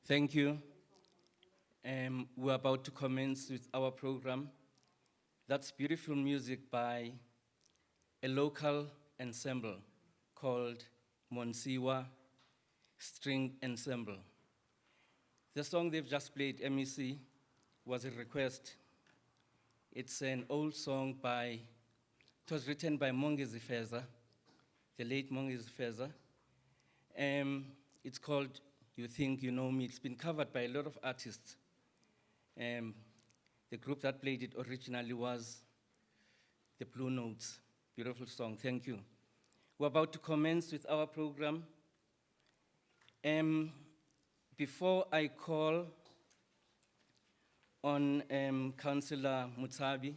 Thank you. We're about to commence with our program. That's beautiful music by a local ensemble called Monsiwa String Ensemble. The song they've just played, MEC, was a request. It's an old song it was written by Mongezi Feza, the late Mongezi Feza. It's called You Think You Know Me. It's been covered by a lot of artists. The group that played it originally was the Blue Notes. Beautiful song, thank you. We're about to commence with our program. Before I call on Councillor Mutsabi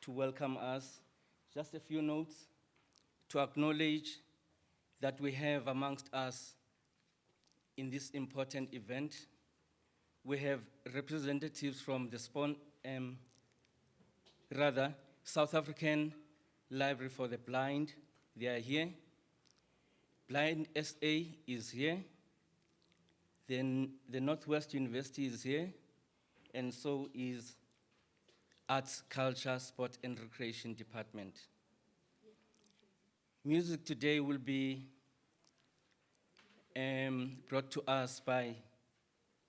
to welcome us, just a few notes to acknowledge that we have amongst us in this important event. We have representatives from the South African Library for the Blind. They are here. Blind SA is here. Then the Northwest-University is here, and so is Arts, Culture, Sport and Recreation Department. Music today will be brought to us by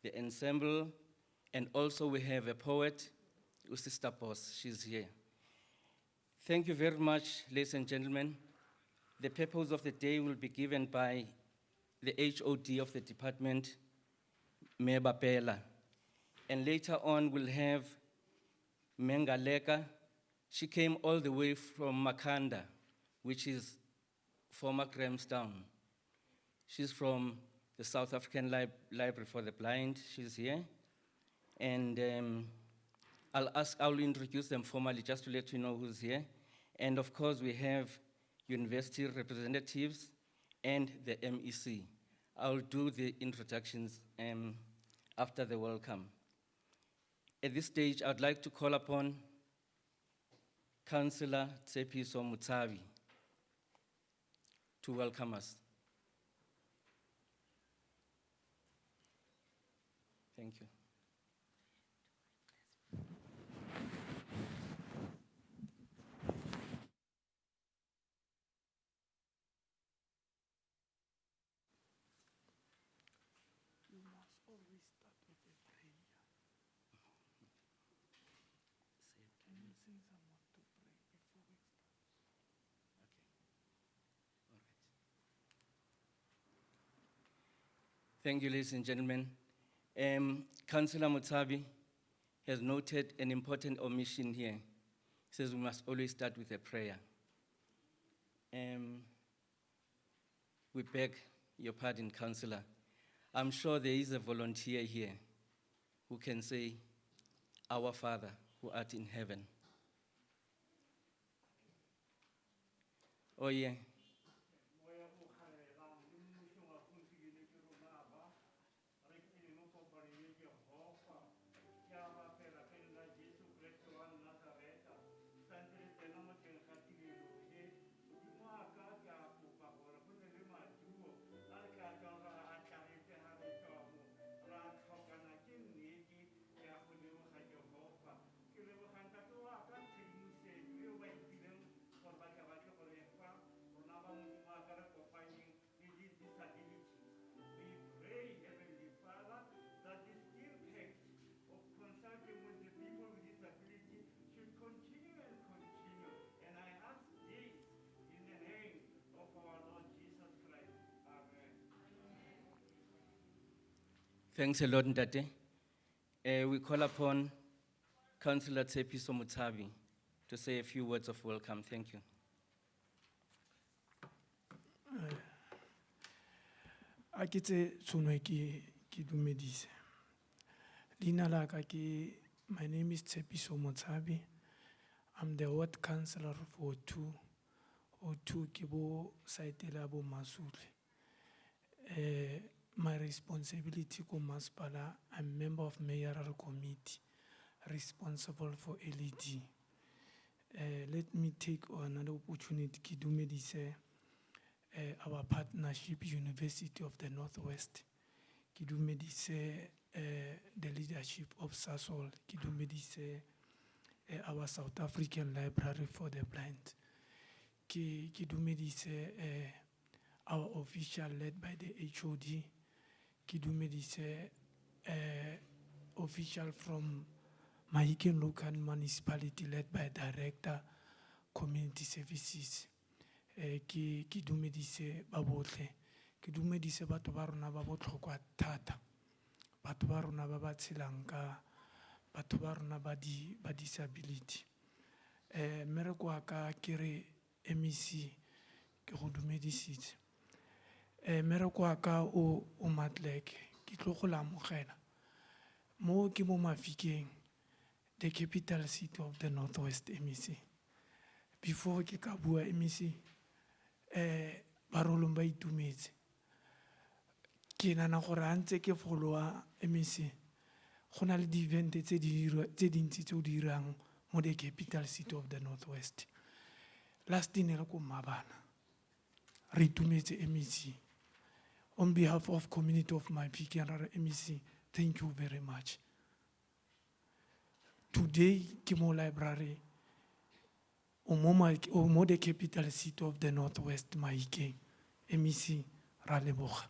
the ensemble, and also we have a poet, Sister Boss, she's here. Thank you very much, ladies and gentlemen. The purpose of the day will be given by the HOD of the department, Mmabatho. And later on, we'll have Mengaleka. She came all the way from Makanda, which is former Grahamstown. She's from the South African Library for the Blind. She's here. And I'll introduce them formally just to let you know who's here. And of course, we have university representatives and the MEC. I'll do the introductions after the welcome. At this stage, I'd like to call upon Councillor Tshepiso Mutsabi to welcome us. Thank you. Thank you, ladies and gentlemen. Councillor Mutsabi has noted an important omission here. He says we must always start with a prayer. We beg your pardon, Councillor. I'm sure there is a volunteer here who can say, Our Father, who art in heaven. Oh, yeah. Thanks a lot, Ndate. We call upon Councillor Tshepiso Mutsabi to say a few words of welcome. Thank you. My name is Tshepiso Mutsabi. I'm the ward councillor for O2 Kibo Saitela Bo Masuli. My responsibility ko Maspala, I'm member of mayoral committee responsible for LED. Let me take another opportunity to do our partnership University of the Northwest. ke dumedise the leadership of SASOL, ke dumedise our South African Library for the Blind, ke dumedise our official led by the HOD, ke dumedise official from Mahikeng Local Municipality led by Director Community Services. Ke dumedise ba botlhe, ke dumedise batho ba rona ba botlhokwa thata, batho ba rona ba ba tshelang ka, batho ba rona ba disability. Mmereko wa ka ke re MEC ke go dumedisitse. Mmereko wa ka o Matleke ke tlo go lamogela mo ke mo Mafikeng, the capital city of the Northwest MEC. Before ke ka bua MEC, barolong ba itumetse. Ke nana gore a ntse ke followa MEC, go na le di-event tse dintsi tse o di dirang mo the capital city of the Northwest. Last ne re ko Mmabatho, re itumetse MEC. On behalf of community of Mmabatho ra re MEC, thank you very much. Today ke mo library o mo the capital city of the Northwest Mahikeng, MEC ra leboga.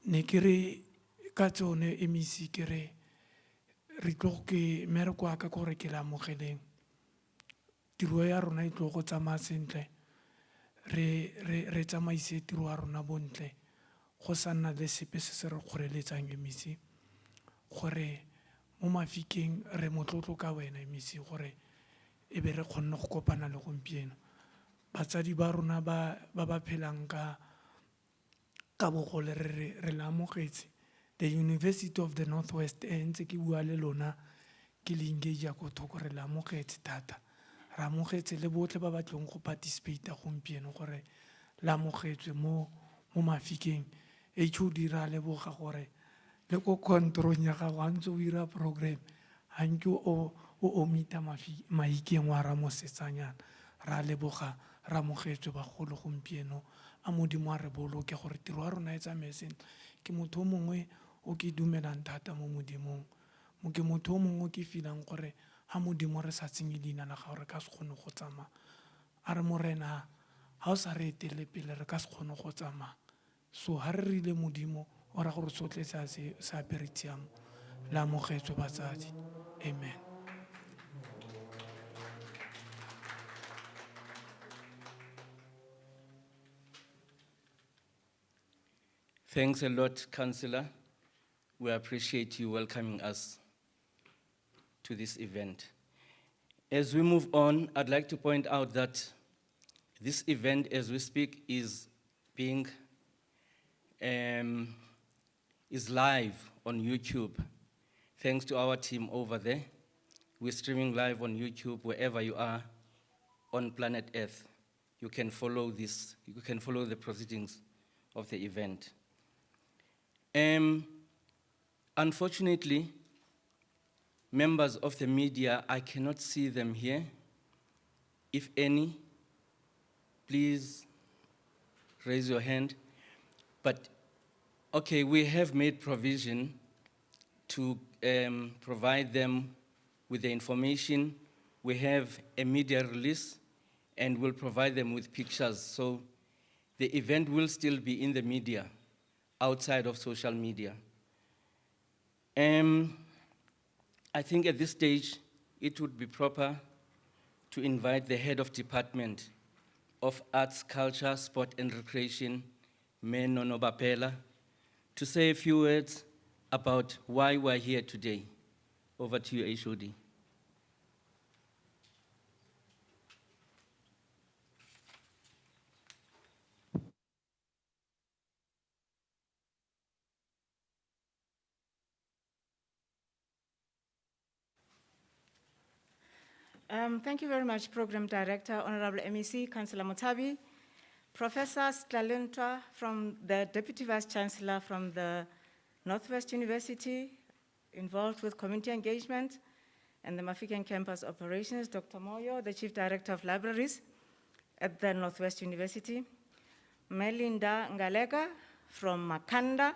Ne ke re ka tsone MEC ke re tlo ke mmereko wa ka gore ke lamogeleng tiro ya rona e tlo go tsamaya sentle, re tsamaise tiro ya rona bontle, go sa nna le sepe se se re kgoreletsang MEC, gore mo Mafikeng re motlotlo ka wena MEC, gore e be re kgonne go kopana le gompieno. Batsadi ba rona ba phelang ka bogole re lamogetse. The University of the Northwest ntse ke bua le lona ke le engage ko thoko, re lamogetse thata, re amogetse le botlhe ba ba tlong go participate gompieno gore lamogetswe mo Mafikeng. HOD ra leboga gore le ko control ya gago a ntse o ira program, ha nke o omita Mahikeng wa ra mosetsanyana. Ra leboga, ra amogetswe bagolo gompieno, a Modimo a re boloke gore tiro ya rona e tsamaye sentle. Ke motho o mongwe o ke dumelang thata mo Modimong, ke motho o mongwe o ke feelang gore ha Modimo re sa tsenye leina la gago re ka se kgone go tsamaya. A re Morena, ha o sa re etele pele re ka se kgone go tsamaya. So ha re rile Modimo o ra gore sotlhe se apere tshiamo. La amogetswe batsadi. Amen. Thanks a lot, Councillor. We appreciate you welcoming us to this event. As we move on, I'd like to point out that this event, as we speak, is being is live on YouTube. Thanks to our team over there. We're streaming live on YouTube wherever you are on planet Earth. You can follow this, you can follow the proceedings of the event. Unfortunately, members of the media, I cannot see them here. If any, please raise your hand. But, okay, we have made provision to provide them with the information. We have a media release, and we'll provide them with pictures. So the event will still be in the media, outside of social media. I think at this stage, it would be proper to invite the head of Department of Arts, Culture, Sport and Recreation, Mmabatho, to say a few words about why we're here today. Over to you, HOD. Thank you very much, Program Director, Honorable MEC, Councillor Mutabi, Professor Sklalentwa, from the Deputy Vice Chancellor from the Northwest University, involved with community engagement and the Mafikeng campus operations, Dr. Moyo, the Chief Director of Libraries at the Northwest University, Melinda Ngalega from Makanda,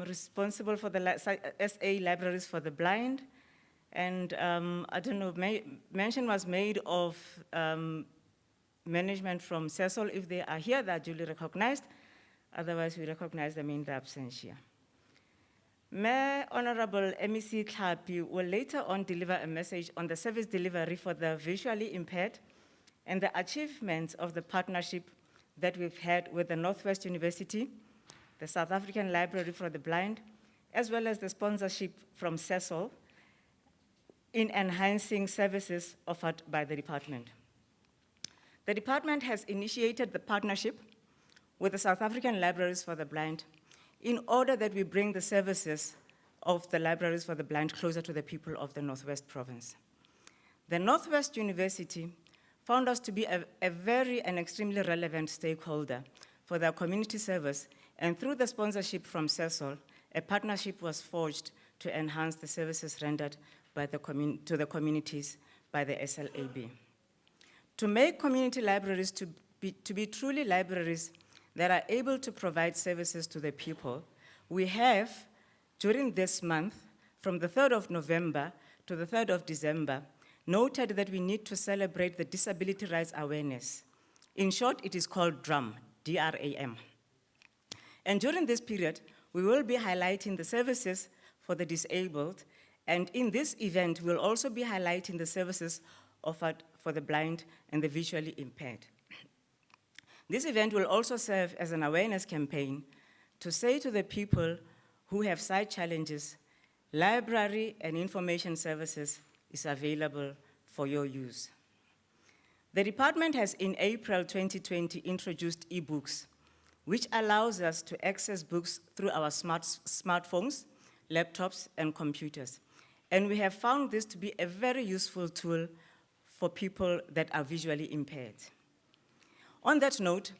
responsible for the SA Libraries for the Blind. And I don't know, mention was made of management from CESOL. If they are here, they are duly recognized. Otherwise, we recognize them in the absentia. Mayor Honorable MEC Tlhapi will later on deliver a message on the service delivery for the visually impaired and the achievements of the partnership that we've had with the Northwest University, the South African Library for the Blind, as well as the sponsorship from CESOL in enhancing services offered by the department. The department has initiated the partnership with the South African Libraries for the Blind in order that we bring the services of the Libraries for the Blind closer to the people of the Northwest Province. The Northwest University found us to be a very and extremely relevant stakeholder for their community service, and through the sponsorship from CESOL, a partnership was forged to enhance the services rendered by to the communities by the SLAB. To make community libraries to be truly libraries that are able to provide services to the people, we have, during this month, from the 3rd of November to the 3rd of December, noted that we need to celebrate the Disability Rights Awareness. In short, it is called DRAM, D-R-A-M. And during this period, we will be highlighting the services for the disabled, and in this event, we'll also be highlighting the services offered for the blind and the visually impaired. This event will also serve as an awareness campaign to say to the people who have sight challenges, library and information services is available for your use. The department has in April 2020 introduced e-books, which allows us to access books through our smartphones, laptops, and computers. And we have found this to be a very useful tool for people that are visually impaired. On that note,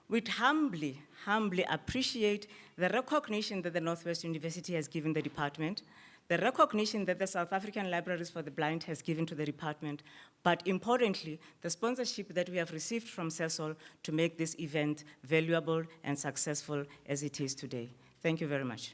we'd humbly appreciate the recognition that the Northwest University has given the department, the recognition that the South African Libraries for the Blind has given to the department, but importantly, the sponsorship that we have received from CESOL to make this event valuable and successful as it is today. Thank you very much.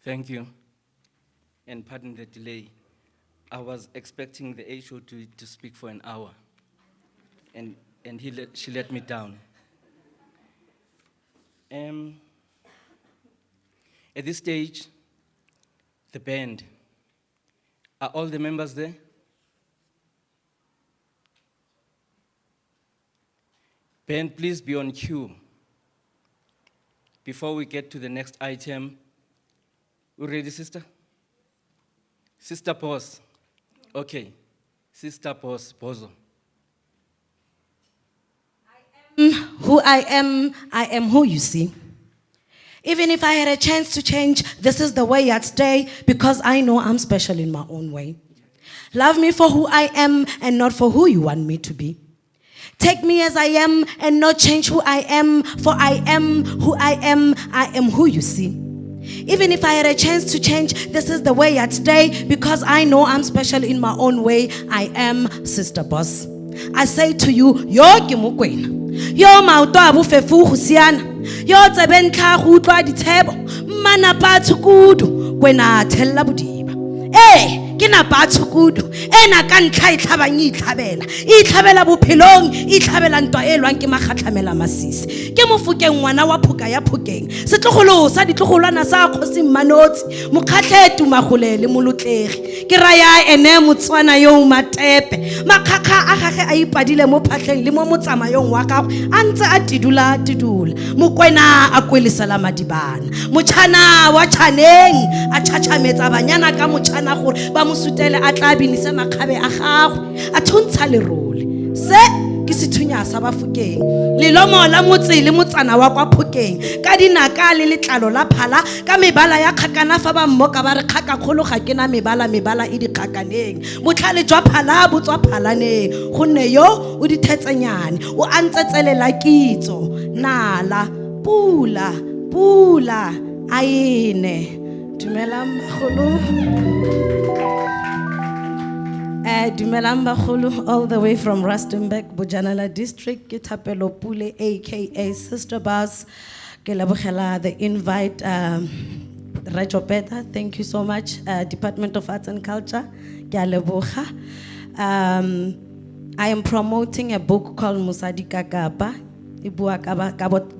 Thank you, and pardon the delay. I was expecting the HO to speak for an hour, and she let me down. At this stage, the band, are all the members there? Band, please be on cue. Before we get to the next item, we ready, sister? Sister Pause. Okay. Sister Pause, Bozo. Who I am who you see. Even if I had a chance to change, this is the way I'd stay, because I know I'm special in my own way. Love me for who I am and not for who you want me to be. Take me as I am and not change who I am, for I am who I am who you see. Even if I had a chance to change, this is the way I'd stay, because I know I'm special in my own way. I am Sister Boss. I say to you, yo ke mokwena, yo maoto a bofefu go siana, yo tsebentla go utlwa dithebo, Mmabatho kudu kwena thella bodiba. Ke na batho kudu ena ka ntlha e tlhabang e tlhabela bophelong, e tlhabela ntwa e lwang ke makgatlamela masisi, ke mofokeng ngwana wa phuka ya phokeng, setlogolo sa ditlogolwana sa kgosi Mmanotsi, mokgatlhe tumagole le molotlegi, ke raya ene Motswana yo matepe, makgakga a gage a ipadile mo phatleng le mo motsamayong wa gago a ntse a tidula mokwena a kwelesela madibana, motšhana wa tšhaneng a tšhatšhametsa banyana ka motšhana gore ba mosutele a tla binisa makgabe a gagwe a thontsha lerole. Se ke sethunya sa Bafokeng, lelomo la motse le motsana wa kwa Phokeng, ka dinaka le letlalo la phala, ka mebala ya kgakana fa ba mmoka ba re kgaka kgolo ga ke na mebala e di kgakaneng, botlhale jwa phala bo tswa phalaneng, gonne yo o dithetsenyane o a ntsetselela kitso nala pula, pula, aine. Dumelang bagolo. Dumelang bagolo, all the way from Rustenburg, Bojanala District, ke Thapelo Pule, aka Sister Boss. Ke lebogela the invite, Rajopeta, thank you so much. Department of Arts and Culture, ke a leboga. I am promoting a book called Musadi Kakapa. E bua ka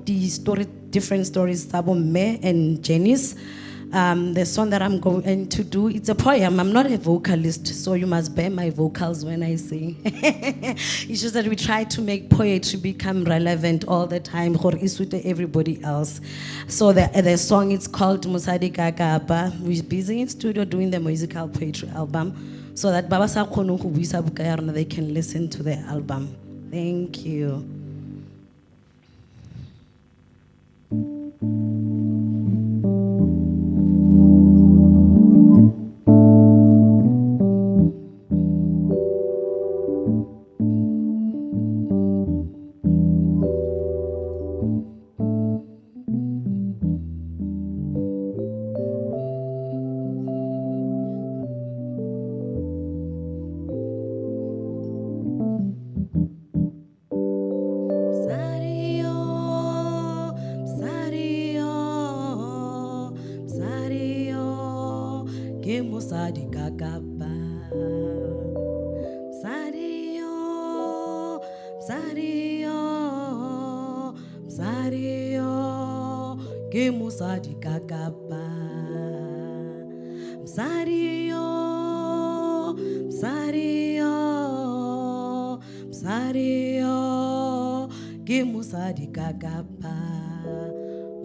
the story, different stories tsa bo mme and Janice. The song that I'm going to do, it's a poem. I'm not a vocalist, so you must bear my vocals when I sing. It's just that we try to make poetry become relevant all the time for everybody else. So the song is called Musadi Kakapa. We're busy in studio doing the musical poetry album, so that Baba sa kgone go buisa buka ya rona, they can listen to the album. Thank you.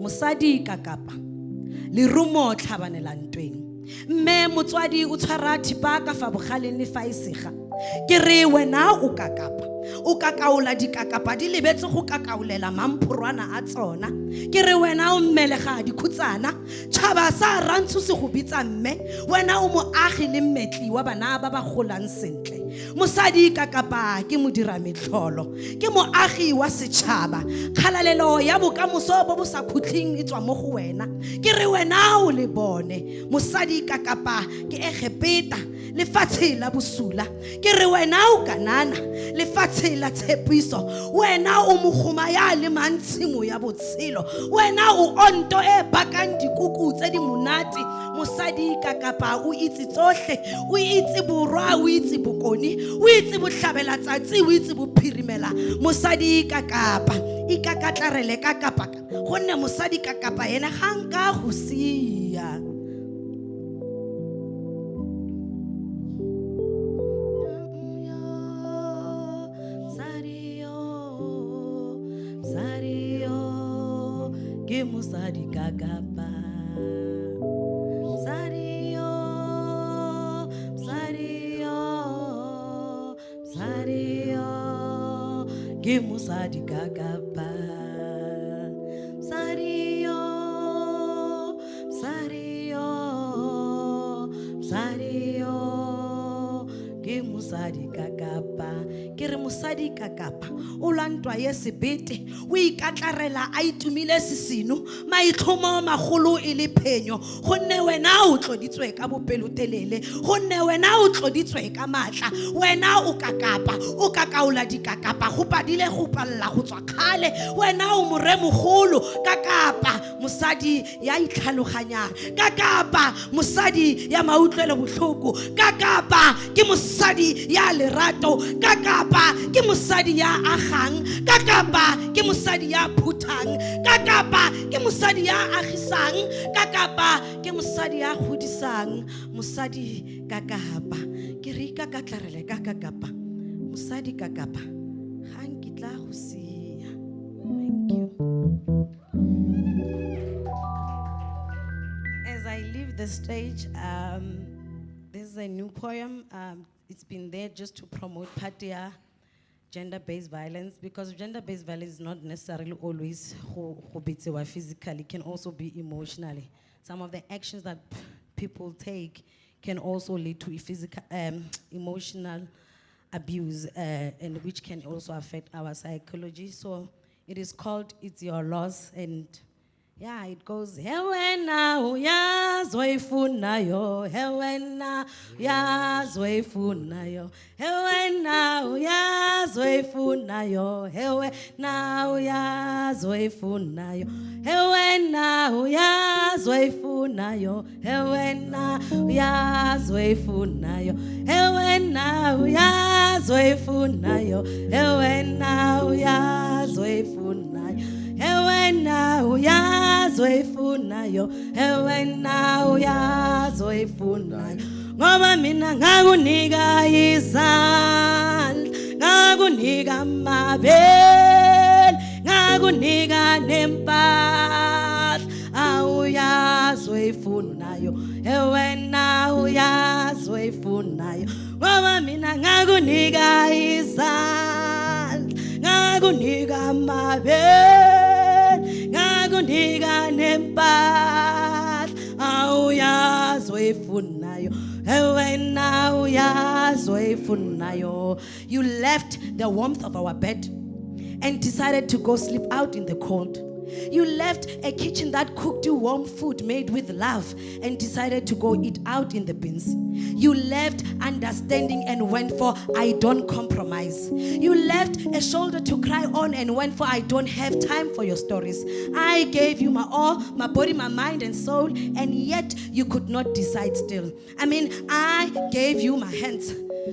Musadi kakapa lirumo tlhabanela ntweng mme motswadi o tshwara thipa ka fa bogaleng le fa isega ke re wena o kakapa o kakaola dikakapa di lebetse go kakaolela mampurwana a tsona ke re wena o mmelega dikhutsana tshaba sa rantsho se go bitsa mme wena o moagi le mmetli wa bana ba ba golang sentle Musadi kakapa ke modira metlholo ke moagi wa setšhaba kgalalelo ya bokamoso bo bo sa khutling e tswa mo go wena ke re wena o le bone Musadi kakapa ke egepeta lefatshe la bosula ke re wena o kanana lefatshe la tshepiso wena o mogoma ya le mantshimo ya botshelo wena o onto e bakang dikuku tse di monate Musadi kakapa o itse tsohle o itse borwa o itse bokoni o itse bohlabela tsatsi o itse bophirimela Musadi kakapa ikakatlarele kakapa gonne Musadi kakapa yena ga nka go sia Musadi kakapa Sario Sario Sario ke Musadi kakapa Sario Sario Sario ke Musadi kakapa ke re Musadi kakapa o lantwa ye sebete o ikatlarela a itumile sisino maitlhomo magolo e le phenyo gonne wena o tloditswe ka bopelotelele gonne wena o tloditswe ka matla wena o kakapa o kakaola dikakapa go padile go palla go tswa khale wena o moremogolo kakapa Musadi ya itlhaloganya kakapa Musadi ya mautlwelo botlhoko kakapa ke Musadi ya lerato kakapa ke Musadi ya agang kakapa ke Musadi ya phutang kakapa ke Musadi ya agisang kakapa ke Musadi ya godisang Musadi kakapa ke re ikakatlarele kakapa Musadi kakapa ga nkitla go sia. Thank you. As I leave the stage, this is a new poem. It's been there just to promote Patia gender-based violence, because gender-based violence is not necessarily always physically, it can also be emotionally. Some of the actions that people take can also lead to physical, emotional abuse, and which can also affect our psychology. So It is called It's Your Loss, and yeah, it goes, Hewena uyazoifunayo, Hewena uyazoifunayo, Hewena uyazoifunayo, Hewena uyazoifunayo, Hewena uyazoifunayo, Hewena uyazoifunayo, Hewena uyazoifunayo, Hewena uyazoifunayo. Hewena uyazoifunayo, Hewena uyazoifunayo. Ngoba mina ngakunika izandla, ngakunika amabele, ngakunika nempahla, awuyazoifunayo, Hewena uyazoifunayo. Ngoba mina ngakunika izandla, ngakunika amabele, ngakunika nempahla, awuyazoifunayo, Hewena uyazoifunayo. You left the warmth of our bed and decided to go sleep out in the cold. You left a kitchen that cooked you warm food made with love and decided to go eat out in the bins. You left understanding and went for I don't compromise. You left a shoulder to cry on and went for I don't have time for your stories. I gave you my all, my body, my mind and soul, and yet you could not decide still. I gave you my hands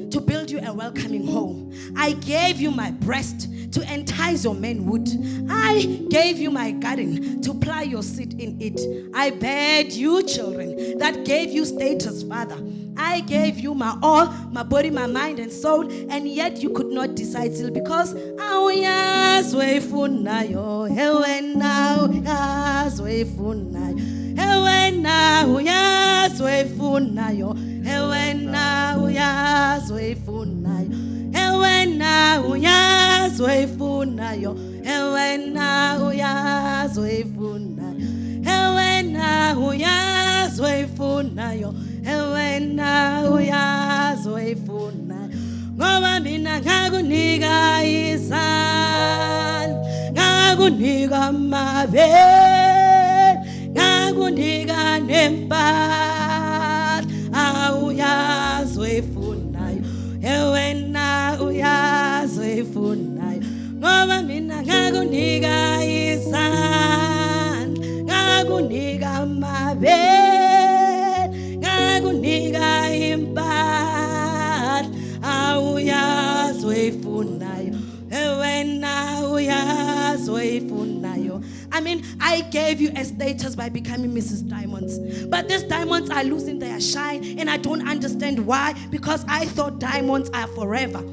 to build you a welcoming home. I gave you my breast to entice your manhood. I gave you my garden to ply your seed in it. I bared you children that gave you status, Father. I gave you my all, my body, my mind and soul, and yet you could not decide still because awuyazoifunayo, Hewena uyazoifunayo, Hewena uyazoifunayo, Hewena uyazoifunayo, Hewena uyazoifunayo, Hewena uyazoifunayo, Hewena uyazoifunayo, Hewena uyazoifunayo. Ngoba mina ngakunika izandla, ngakunika amabele, ngakunika nempahla, awuyazoifunayo, Hewena uyazoifunayo. Ngoba mina ngakunika izandla, ngakunika amabele, ngakunika impahla, awuyazoifunayo, Hewena uyazoifunayo. I gave you a status by becoming Mrs. Diamonds. But these diamonds are losing their shine and I don't understand why, because I thought diamonds are forever.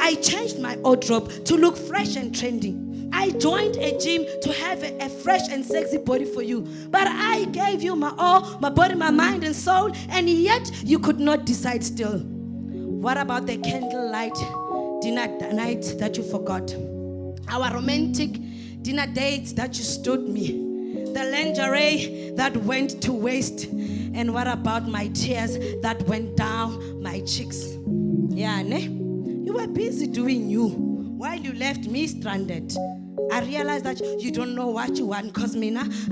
I changed my wardrobe to look fresh and trendy. I joined a gym to have a fresh and sexy body for you. But I gave you my all, my body, my mind and soul, and yet you could not decide still. What about the candlelight dinner night that you forgot? Our romantic dinner dates that you stood me? The lingerie that went to waste? And what about my tears that went down my cheeks? Yeah, ne? You were busy doing you while you left me stranded. I realized that you don't know what you want, because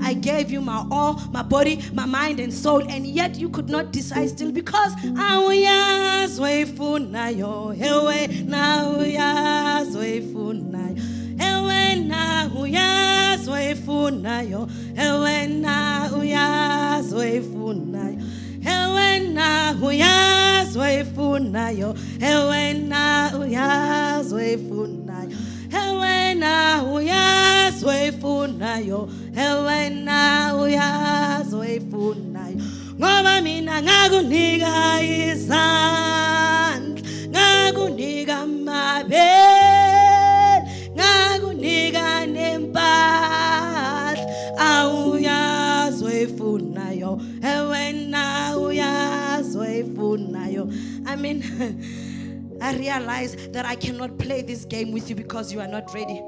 I gave you my all, my body, my mind and soul, and yet you could not decide still because awuyazoifunayo, Hewena uyazoifunayo, Hewena uyazoifunayo, Hewena uyazoifunayo, Hewena uyazoifunayo, Hewena uyazoifunayo, Hewena uyazoifunayo, Hewena uyazoifunayo. Ngoba mina ngakunika izandla, ngakunika amabele, ngakunika nempahla, awuyazoifunayo, Hewena uyazoifunayo. I realized that I cannot play this game with you because you are not ready.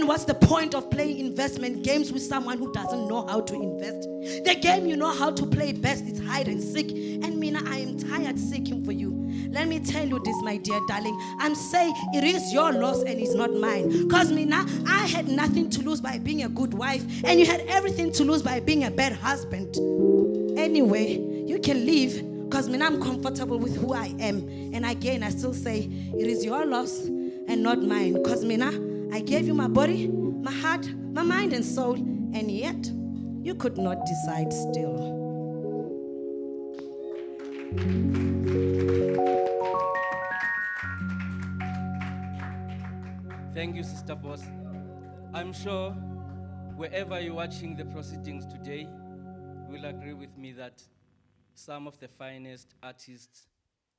What's the point of playing investment games with someone who doesn't know how to invest? The game you know how to play best is hide and seek. And I am tired seeking for you. Let me tell you this, my dear darling. I'm saying it is your loss and it's not mine. Because me now, I had nothing to lose by being a good wife, and you had everything to lose by being a bad husband. Anyway, you can leave, because me now I'm comfortable with who I am. And again, I still say it is your loss and not mine. Because me now, I gave you my body, my heart, my mind and soul, and yet you could not decide still. Thank you, Sister Boss. I'm sure wherever you're watching the proceedings today, you will agree with me that some of the finest artists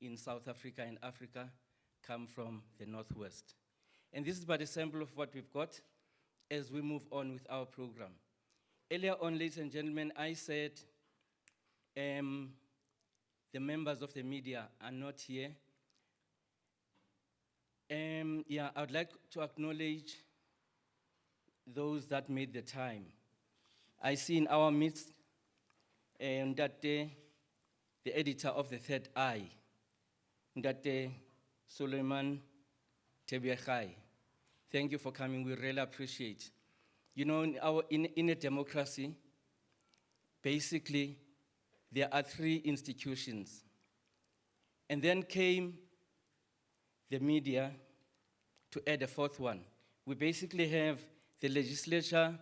in South Africa and Africa come from the Northwest. And this is but a sample of what we've got as we move on with our program. Earlier on, ladies and gentlemen, I said the members of the media are not here. Yeah, I would like to acknowledge those that made the time. I see in our midst that the editor of the Third Eye, that Suleiman Tebiakhai. Thank you for coming. We really appreciate. You know, in a democracy, basically, there are three institutions. And then came the media to add a fourth one. We basically have the legislature,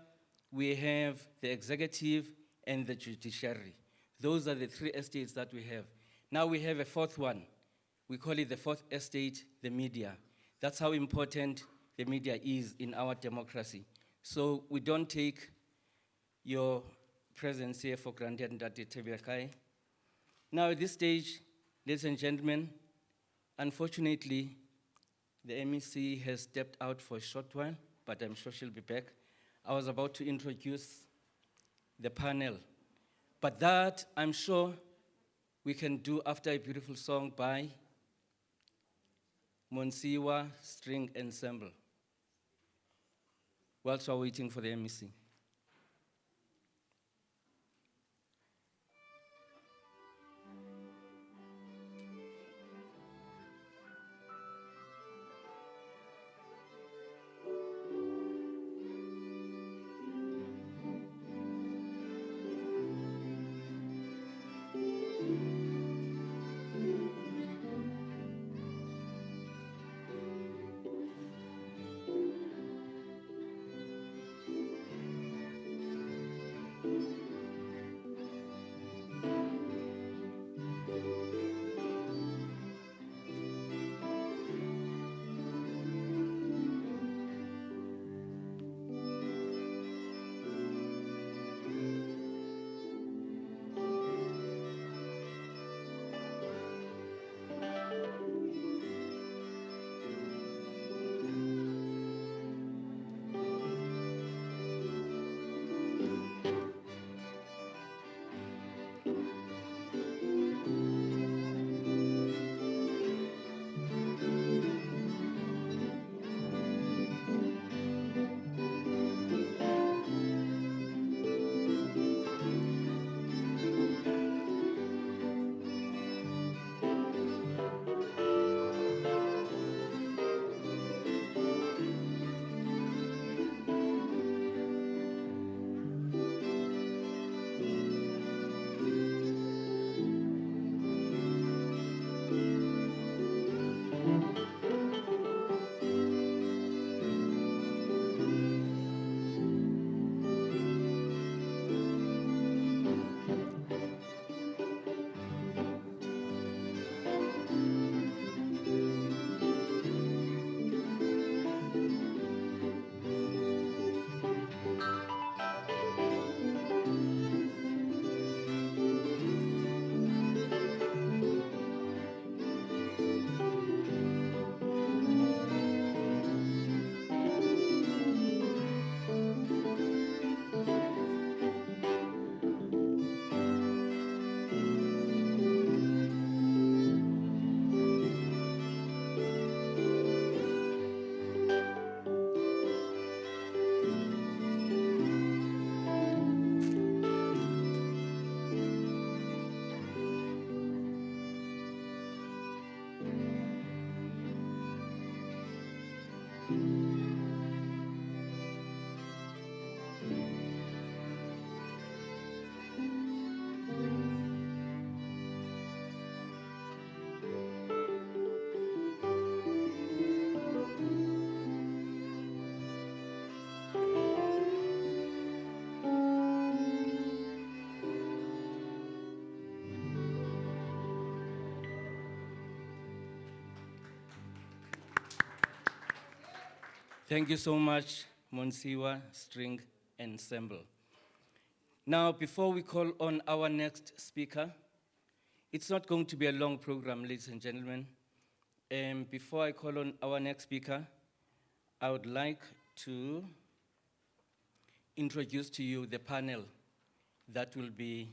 we have the executive, and the judiciary. Those are the three estates that we have. Now we have a fourth one. We call it the fourth estate, the media. That's how important the media is in our democracy. So we don't take your presence here for granted, Ndati Tebiakhai. Now at this stage, ladies and gentlemen, unfortunately, the MEC has stepped out for a short while, but I'm sure she'll be back. I was about to introduce the panel, but that I'm sure we can do after a beautiful song by Monsiwa String Ensemble, whilst we're waiting for the MEC. Thank you so much, Monsiwa String Ensemble. Now, before we call on our next speaker, it's not going to be a long program, ladies and gentlemen. Before I call on our next speaker, I would like to introduce to you the panel that will be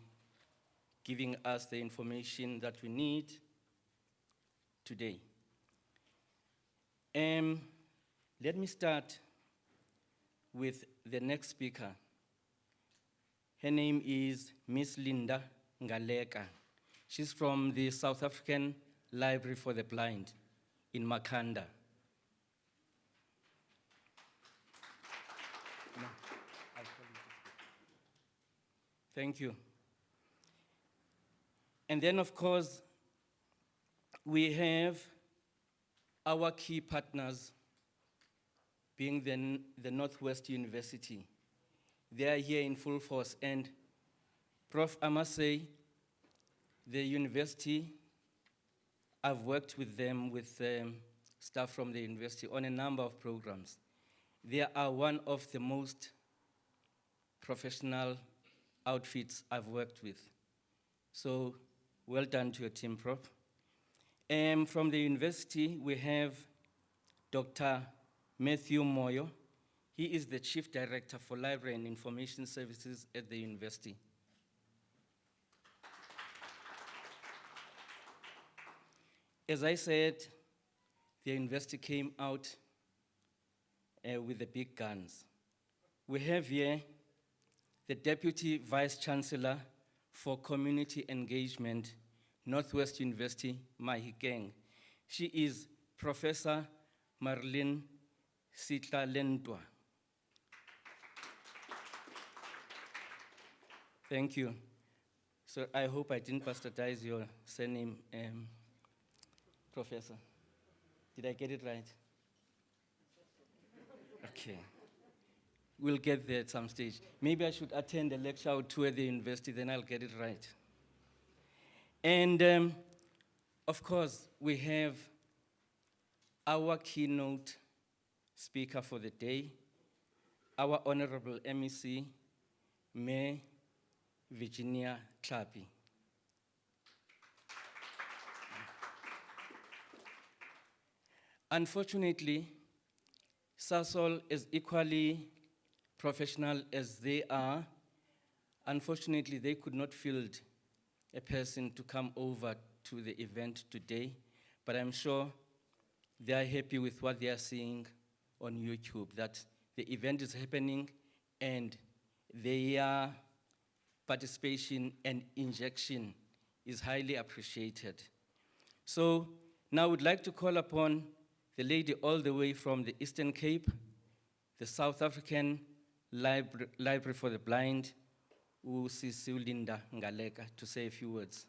giving us the information that we need today. Let me start with the next speaker. Her name is Miss Linda Ngaleka. She's from the South African Library for the Blind in Makhanda. No, I'll call you to speak. Thank you. And then, of course, we have our key partners being the Northwest University. They are here in full force. And Prof, I must say, the university, I've worked with them, with staff from the university on a number of programs. They are one of the most professional outfits I've worked with. So well done to your team, Prof. From the university, we have Dr. Matthew Moyo. He is the Chief Director for Library and Information Services at the university. As I said, the university came out with the big guns. We have here the Deputy Vice Chancellor for Community Engagement, Northwest University, Mahikeng. She is Professor Marlene Sitlalentwa. Thank you. So I hope I didn't bastardize your surname, Professor. Did I get it right? Okay. We'll get there at some stage. Maybe I should attend a lecture or two at the university, then I'll get it right. And of course, we have our keynote speaker for the day, our Honorable MEC, Mayor Virginia Tlhapi. Unfortunately, Sasol is equally professional as they are. Unfortunately, they could not field a person to come over to the event today, but I'm sure they are happy with what they are seeing on YouTube, that the event is happening and their participation and injection is highly appreciated. So now I would like to call upon the lady all the way from the Eastern Cape, the South African Library for the Blind, Linda Ngaleka, to say a few words.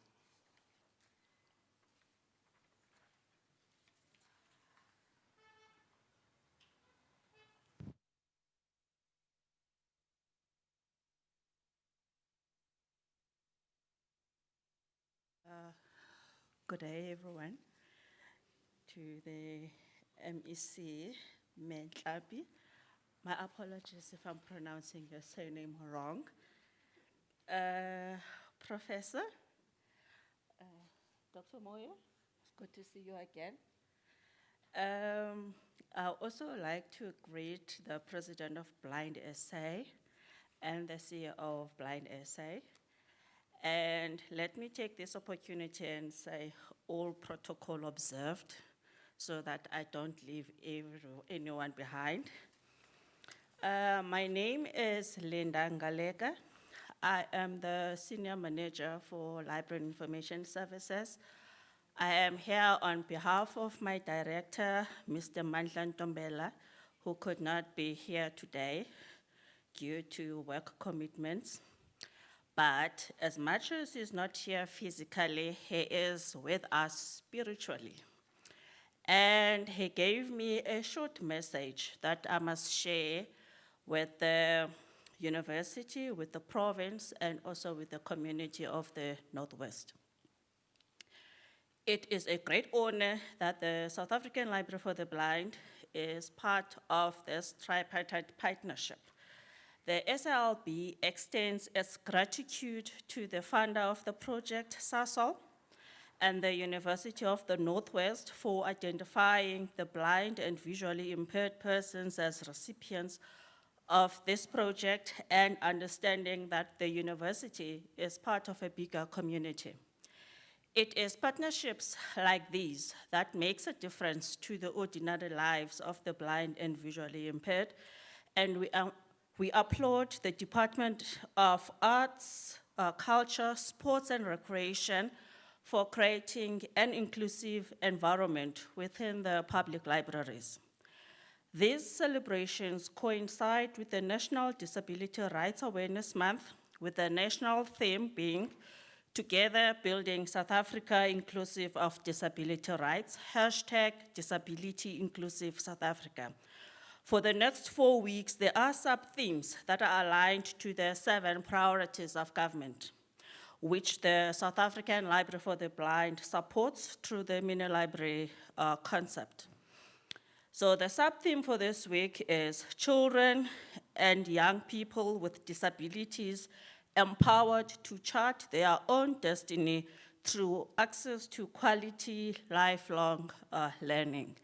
Good day, everyone. To the MEC, Tlhapi. My apologies if I'm pronouncing your surname wrong. Professor, Dr. Moyo, it's good to see you again. I also like to greet the President of Blind SA and the CEO of Blind SA. And let me take this opportunity and say all protocol observed so that I don't leave anyone behind. My name is Linda Ngaleka. I am the Senior Manager for Library and Information Services I am here on behalf of my director, Mr. Mandla Ntombela, who could not be here today due to work commitments. But as much as he's not here physically, he is with us spiritually. And he gave me a short message that I must share with the university, with the province, and also with the community of the Northwest. It is a great honor that the South African Library for the Blind is part of this tripartite partnership. The SLB extends its gratitude to the funder of the project, SASOL, and the University of the Northwest for identifying the blind and visually impaired persons as recipients of this project and understanding that the university is part of a bigger community. It is partnerships like these that makes a difference to the ordinary lives of the blind and visually impaired, and we applaud the Department of Arts, Culture, Sports and Recreation for creating an inclusive environment within the public libraries. These celebrations coincide with the National Disability Rights Awareness Month, with the national theme being Together Building South Africa Inclusive of Disability Rights, #Disability Inclusive South Africa. For the next 4 weeks, there are sub-themes that are aligned to the 7 priorities of government, which the South African Library for the Blind supports through the mini library concept. So the sub-theme for this week is children and young people with disabilities empowered to chart their own destiny through access to quality lifelong learning.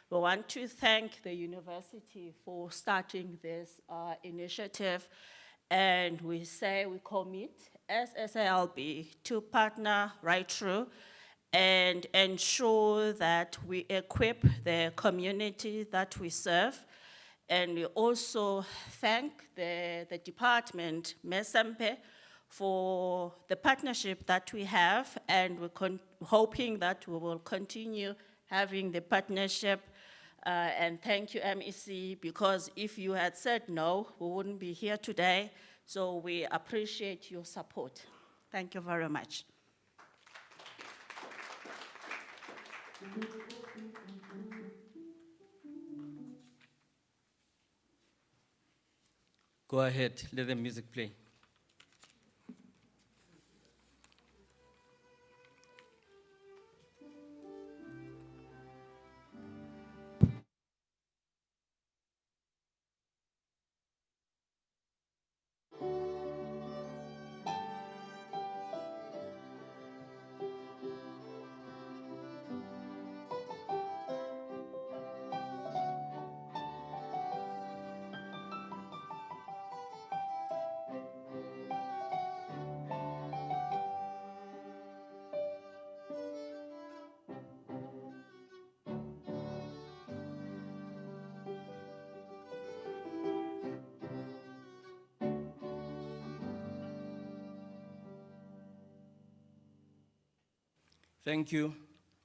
We want to thank the university for starting this initiative, and we say we commit as SALB to partner right through and ensure that we equip the community that we serve. And we also thank the department, Mesempe, for the partnership that we have, and we're hoping that we will continue having the partnership. And thank you, MEC, because if you had said no, we wouldn't be here today. So we appreciate your support. Thank you very much. Go ahead, let the music play. Thank you,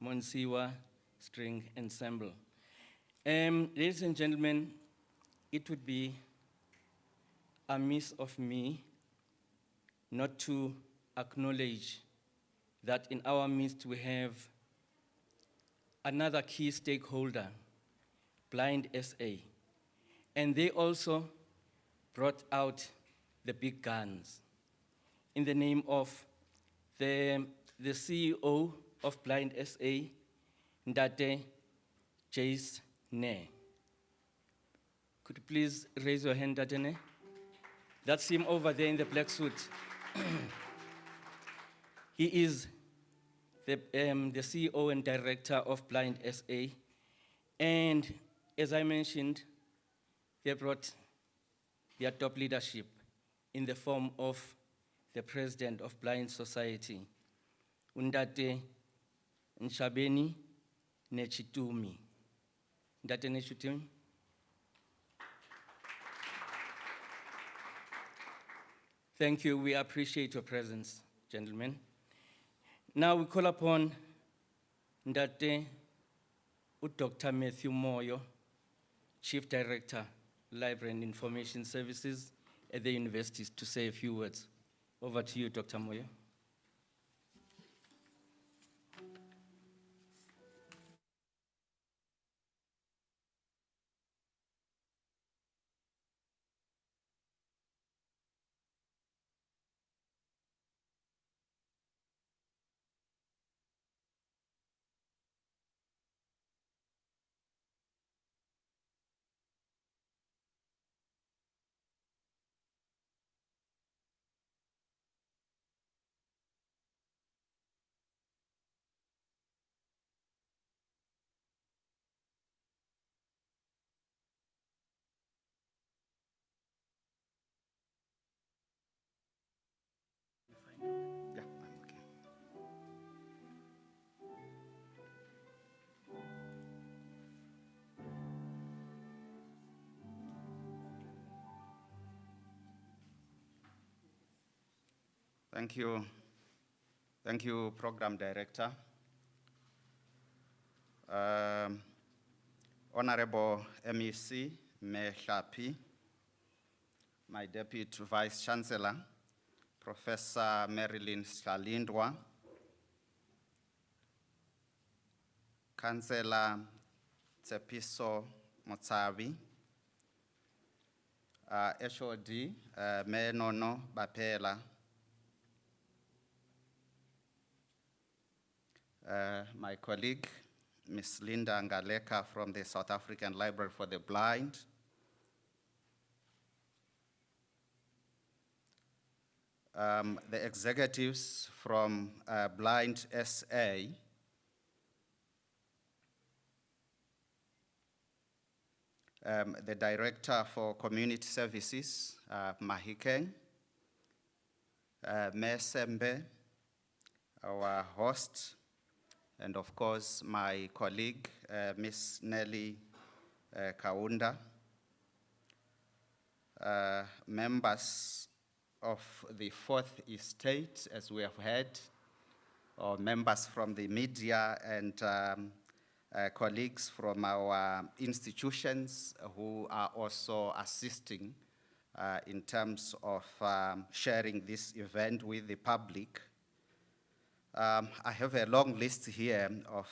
Monsiwa String Ensemble. Ladies and gentlemen, it would be amiss of me not to acknowledge that in our midst we have another key stakeholder, Blind SA, and they also brought out the big guns in the name of the CEO of Blind SA, Ndate Jace Ne. Could you please raise your hand, Ndate Ne? That's him over there in the black suit. He is the CEO and director of Blind SA. And as I mentioned, they brought their top leadership in the form of the president of Blind Society, Ndate Nshabeni Nechitumi. Ndate Nechitumi. Thank you, we appreciate your presence, gentlemen. Now we call upon Ndate Dr. Matthew Moyo, Chief Director, Library and Information Services at the universities, to say a few words. Over to you, Dr. Moyo. Yeah, I'm okay. Thank you. Thank you, Program Director. Honorable MEC Mehlapi, my Deputy Vice Chancellor, Professor Marilyn Shalindwa, Councillor Tsepiso Motsavi, HOD Menono Bapela, my colleague, Ms. Linda Ngaleka from the South African Library for the Blind, the executives from Blind SA, the Director for Community Services, Mahikeng, Mesembe, our host, and of course my colleague, Ms. Nelly Kaunda, members of the Fourth Estate, as we have heard, or members from the media and colleagues from our institutions who are also assisting in terms of sharing this event with the public. I have a long list here of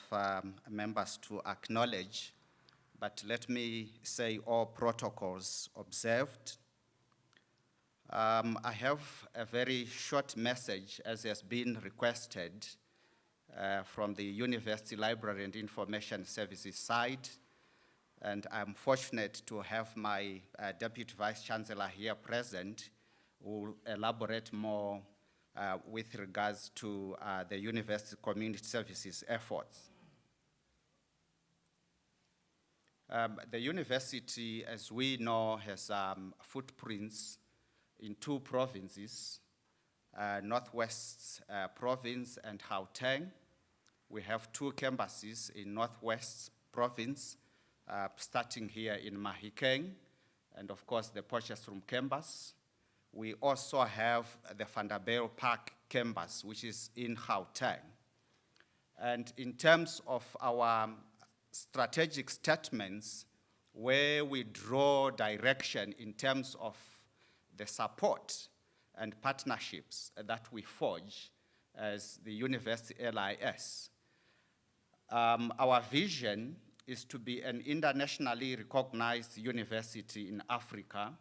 members to acknowledge, but let me say all protocols observed. I have a very short message, as has been requested from the University Library and Information Services side, and I'm fortunate to have my Deputy Vice Chancellor here present, who will elaborate more with regards to the University Community Services efforts. The university, as we know, has footprints in two provinces, Northwest Province and Gauteng. We have two campuses in Northwest Province, starting here in Mahikeng, and of course the Potchefstroom campus. We also have the Vanderbilt Park campus, which is in Gauteng. And in terms of our strategic statements, where we draw direction in terms of the support and partnerships that we forge as the University LIS. Our vision is to be an internationally recognized university in Africa,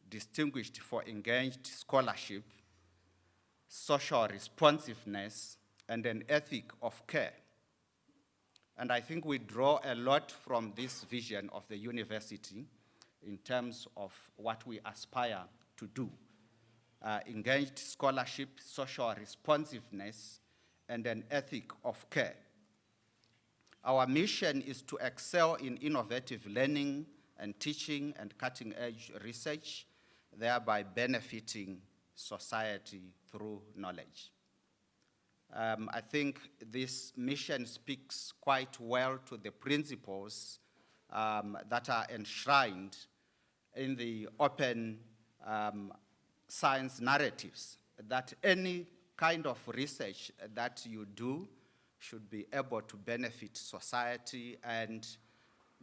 distinguished for engaged scholarship, social responsiveness, and an ethic of care. And I think we draw a lot from this vision of the university in terms of what we aspire to do. Engaged scholarship, social responsiveness, and an ethic of care. Our mission is to excel in innovative learning and teaching and cutting-edge research, thereby benefiting society through knowledge. I think this mission speaks quite well to the principles that are enshrined in the open science narratives, that any kind of research that you do should be able to benefit society, and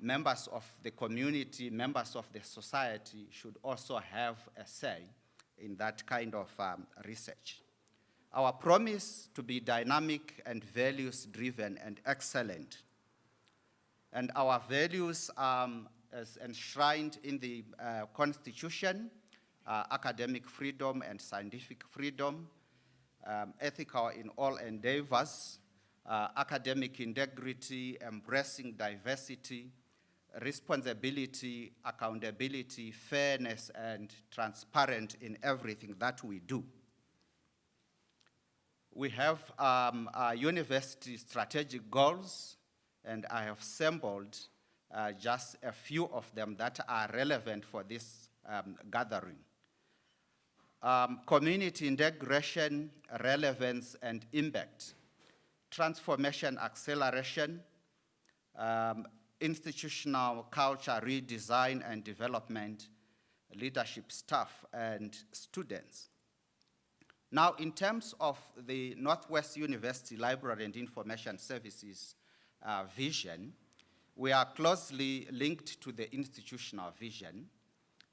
members of the community, members of the society should also have a say in that kind of research. Our promise to be dynamic and values-driven and excellent. And our values as enshrined in the Constitution, academic freedom and scientific freedom, ethical in all endeavors, academic integrity, embracing diversity, responsibility, accountability, fairness, and transparent in everything that we do. We have our university strategic goals, and I have sampled just a few of them that are relevant for this gathering. Community integration, relevance, and impact. Transformation acceleration, institutional culture redesign and development, leadership staff, and students. Now, in terms of the Northwest University Library and Information Services vision, we are closely linked to the institutional vision,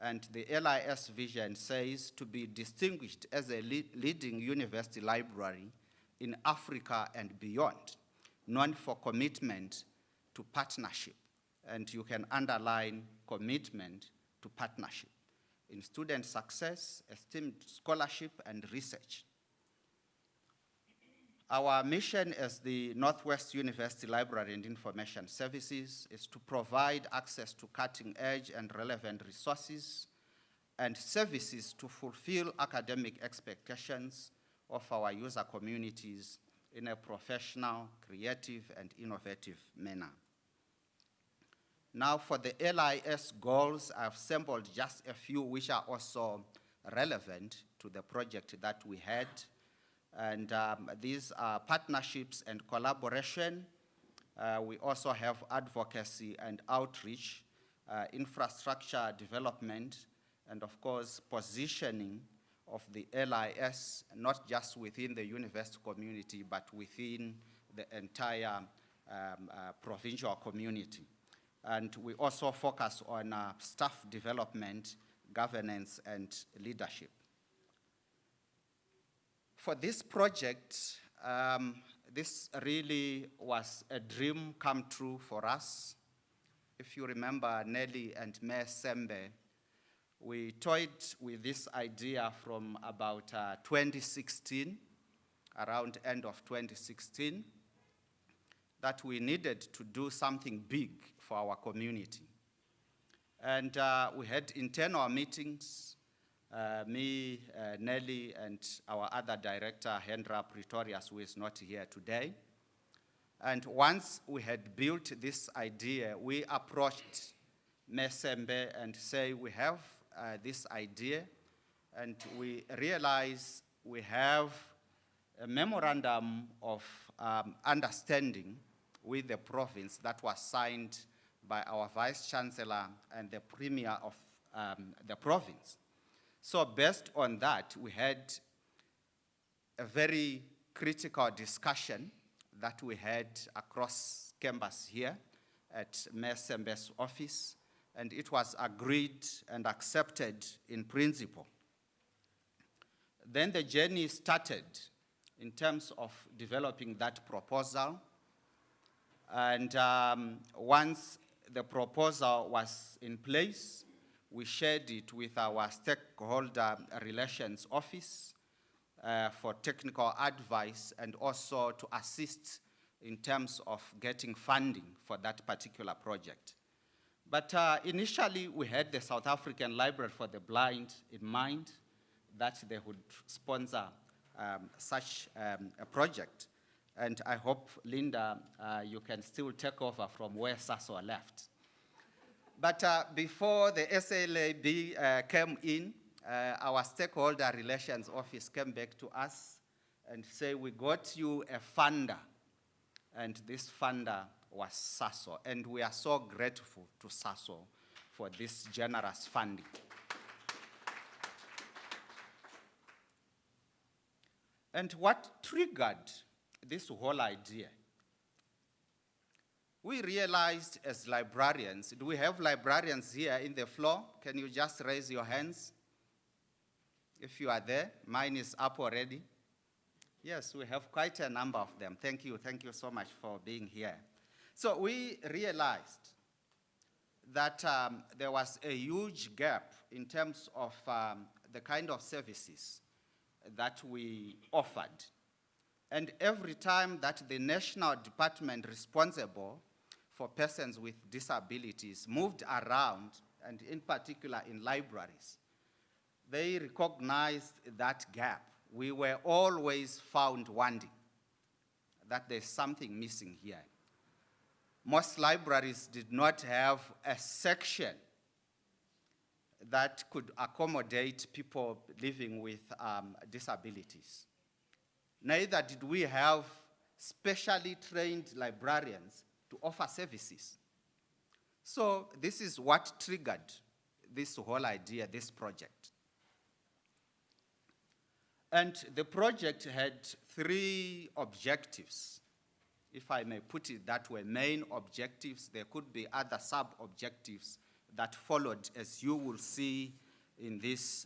and the LIS vision says to be distinguished as a leading university library in Africa and beyond, known for commitment to partnership, and you can underline commitment to partnership in student success, esteemed scholarship, and research. Our mission as the Northwest University Library and Information Services is to provide access to cutting-edge and relevant resources and services to fulfill academic expectations of our user communities in a professional, creative, and innovative manner. Now, for the LIS goals, I've sampled just a few which are also relevant to the project that we had. And these are partnerships and collaboration. We also have advocacy and outreach, infrastructure development, and of course, positioning of the LIS, not just within the university community, but within the entire provincial community. And we also focus on staff development, governance, and leadership. For this project, this really was a dream come true for us. If you remember Nelly and Mayor Sembe, we toyed with this idea from about 2016, around end of 2016, that we needed to do something big for our community. And we had internal meetings, me, Nelly, and our other director, Hendra Pretorius, who is not here today. And once we had built this idea, we approached Mesembe and say, we have this idea, and we realize we have a memorandum of understanding with the province that was signed by our Vice Chancellor and the Premier of the province. So based on that, we had a very critical discussion that we had across campus here at Mayor Sembe's office, and it was agreed and accepted in principle. Then the journey started in terms of developing that proposal, and once the proposal was in place, we shared it with our stakeholder relations office for technical advice and also to assist in terms of getting funding for that particular project. But initially, we had the South African Library for the Blind in mind, that they would sponsor such a project. And I hope, Linda, you can still take over from where Sasso left. But before the SLAB came in, our stakeholder relations office came back to us and said, we got you a funder. And this funder was Sasso. And we are so grateful to Sasso for this generous funding. And what triggered this whole idea we realized as librarians, do we have librarians here in the floor? Can you just raise your hands? If you are there, mine is up already. Yes, we have quite a number of them. Thank you so much for being here. So we realized that there was a huge gap in terms of the kind of services that we offered. And every time that the national department responsible for persons with disabilities moved around, and in particular in libraries, they recognized that gap. We were always found wanting, that there's something missing here. Most libraries did not have a section that could accommodate people living with disabilities. Neither did we have specially trained librarians to offer services. So this is what triggered this whole idea, this project. And the project had 3 objectives, if I may put it that way, main objectives. There could be other sub-objectives that followed, as you will see in this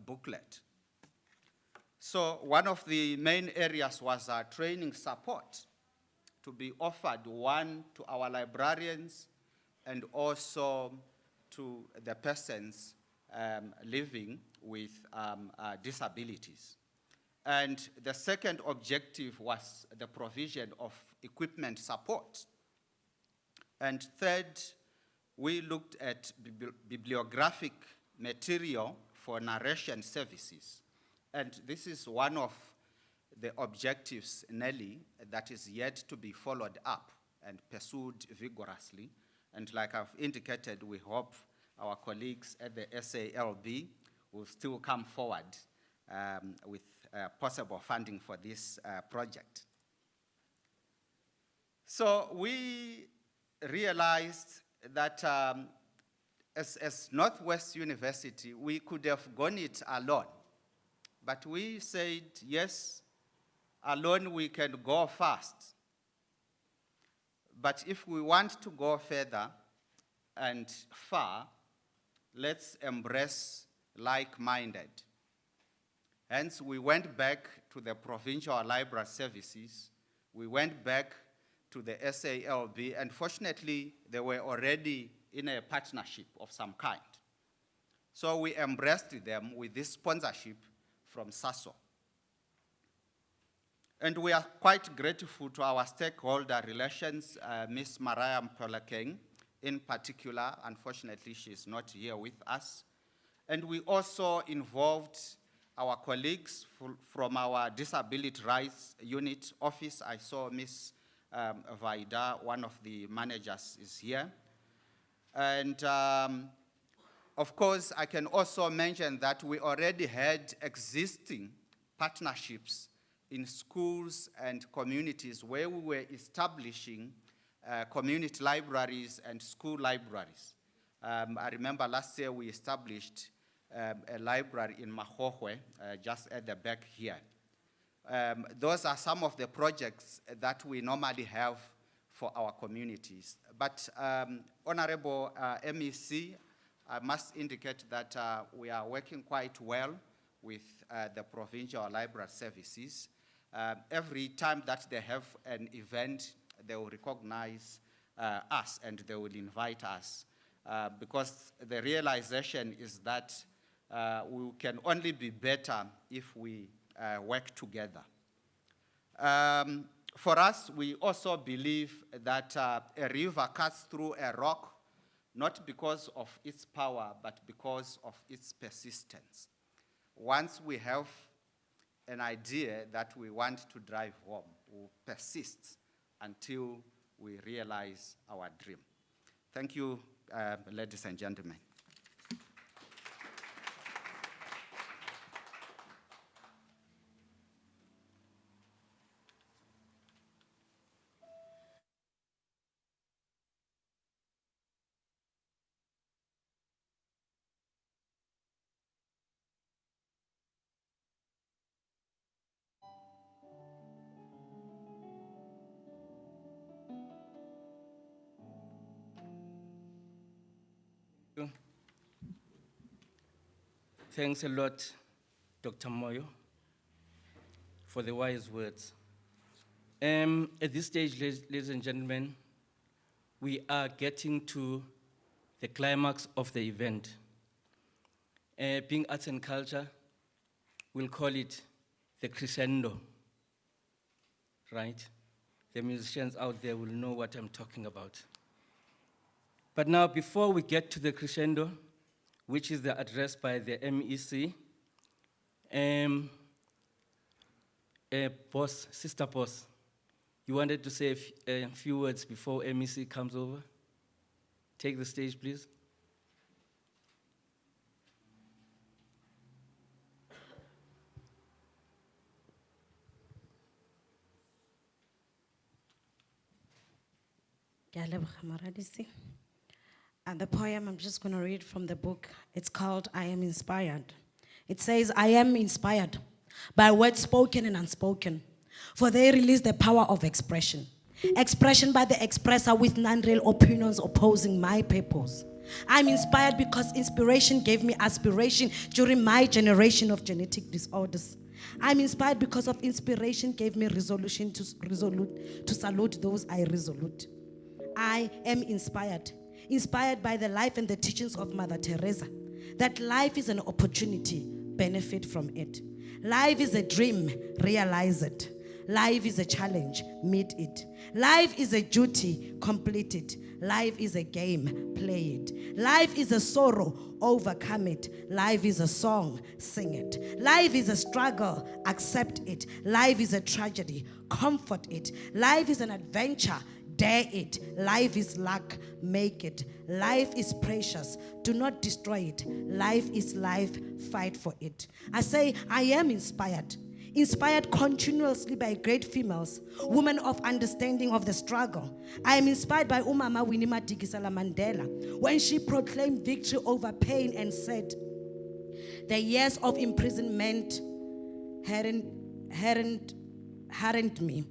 booklet. So one of the main areas was training support to be offered, one to our librarians and also to the persons living with disabilities. And the second objective was the provision of equipment support. And third, we looked at bibliographic material for narration services. And this is one of the objectives, Nelly, that is yet to be followed up and pursued vigorously. And like I've indicated, we hope our colleagues at the SALB will still come forward with possible funding for this project. So we realized that as Northwest University, we could have gone it alone. But we said, yes, alone we can go fast. But if we want to go further and far, let's embrace like-minded. Hence, we went back to the provincial library services. We went back to the SALB, and fortunately, they were already in a partnership of some kind. So we embraced them with this sponsorship from SASO. And we are quite grateful to our stakeholder relations, Ms. Mariah Mpolekeng in particular. Unfortunately, she's not here with us. And we also involved our colleagues from our Disability Rights Unit office. I saw Ms. Vaida, one of the managers, is here. And of course, I can also mention that we already had existing partnerships in schools and communities where we were establishing community libraries and school libraries. I remember last year we established a library in Mahohwe, just at the back here. Those are some of the projects that we normally have for our communities. But Honorable MEC, I must indicate that we are working quite well with the provincial library services. Every time that they have an event, they will recognize us and they will invite us. Because the realization is that we can only be better if we work together. For us, we also believe that a river cuts through a rock, not because of its power, but because of its persistence. Once we have an idea that we want to drive home, we'll persist until we realize our dream. Thank you, ladies and gentlemen. Thanks a lot, Dr. Moyo, for the wise words. At this stage, ladies and gentlemen, we are getting to the climax of the event. Being arts and culture, we'll call it the crescendo, right? The musicians out there will know what I'm talking about. But now, before we get to the crescendo, which is the address by the MEC, boss, sister boss, you wanted to say a few words before MEC comes over? Take the stage, please. And the poem I'm just going to read from the book, it's called I Am Inspired. It says, I am inspired by words spoken and unspoken, for they release the power of expression. Expression by the expresser with non-real opinions opposing my purpose. I'm inspired because inspiration gave me aspiration during my generation of genetic disorders. I'm inspired because of inspiration gave me resolution to salute those I resolute. I am inspired by the life and the teachings of Mother Teresa, that life is an opportunity, benefit from it. Life is a dream, realize it. Life is a challenge, meet it. Life is a duty, complete it. Life is a game, play it. Life is a sorrow, overcome it. Life is a song, sing it. Life is a struggle, accept it. Life is a tragedy, comfort it. Life is an adventure, dare it. Life is luck, make it. Life is precious, do not destroy it. Life is life, fight for it. I say, I am inspired. Inspired continuously by great females, women of understanding of the struggle. I am inspired by Umama Winnie Madikizela Mandela when she proclaimed victory over pain and said, the years of imprisonment hadn't me.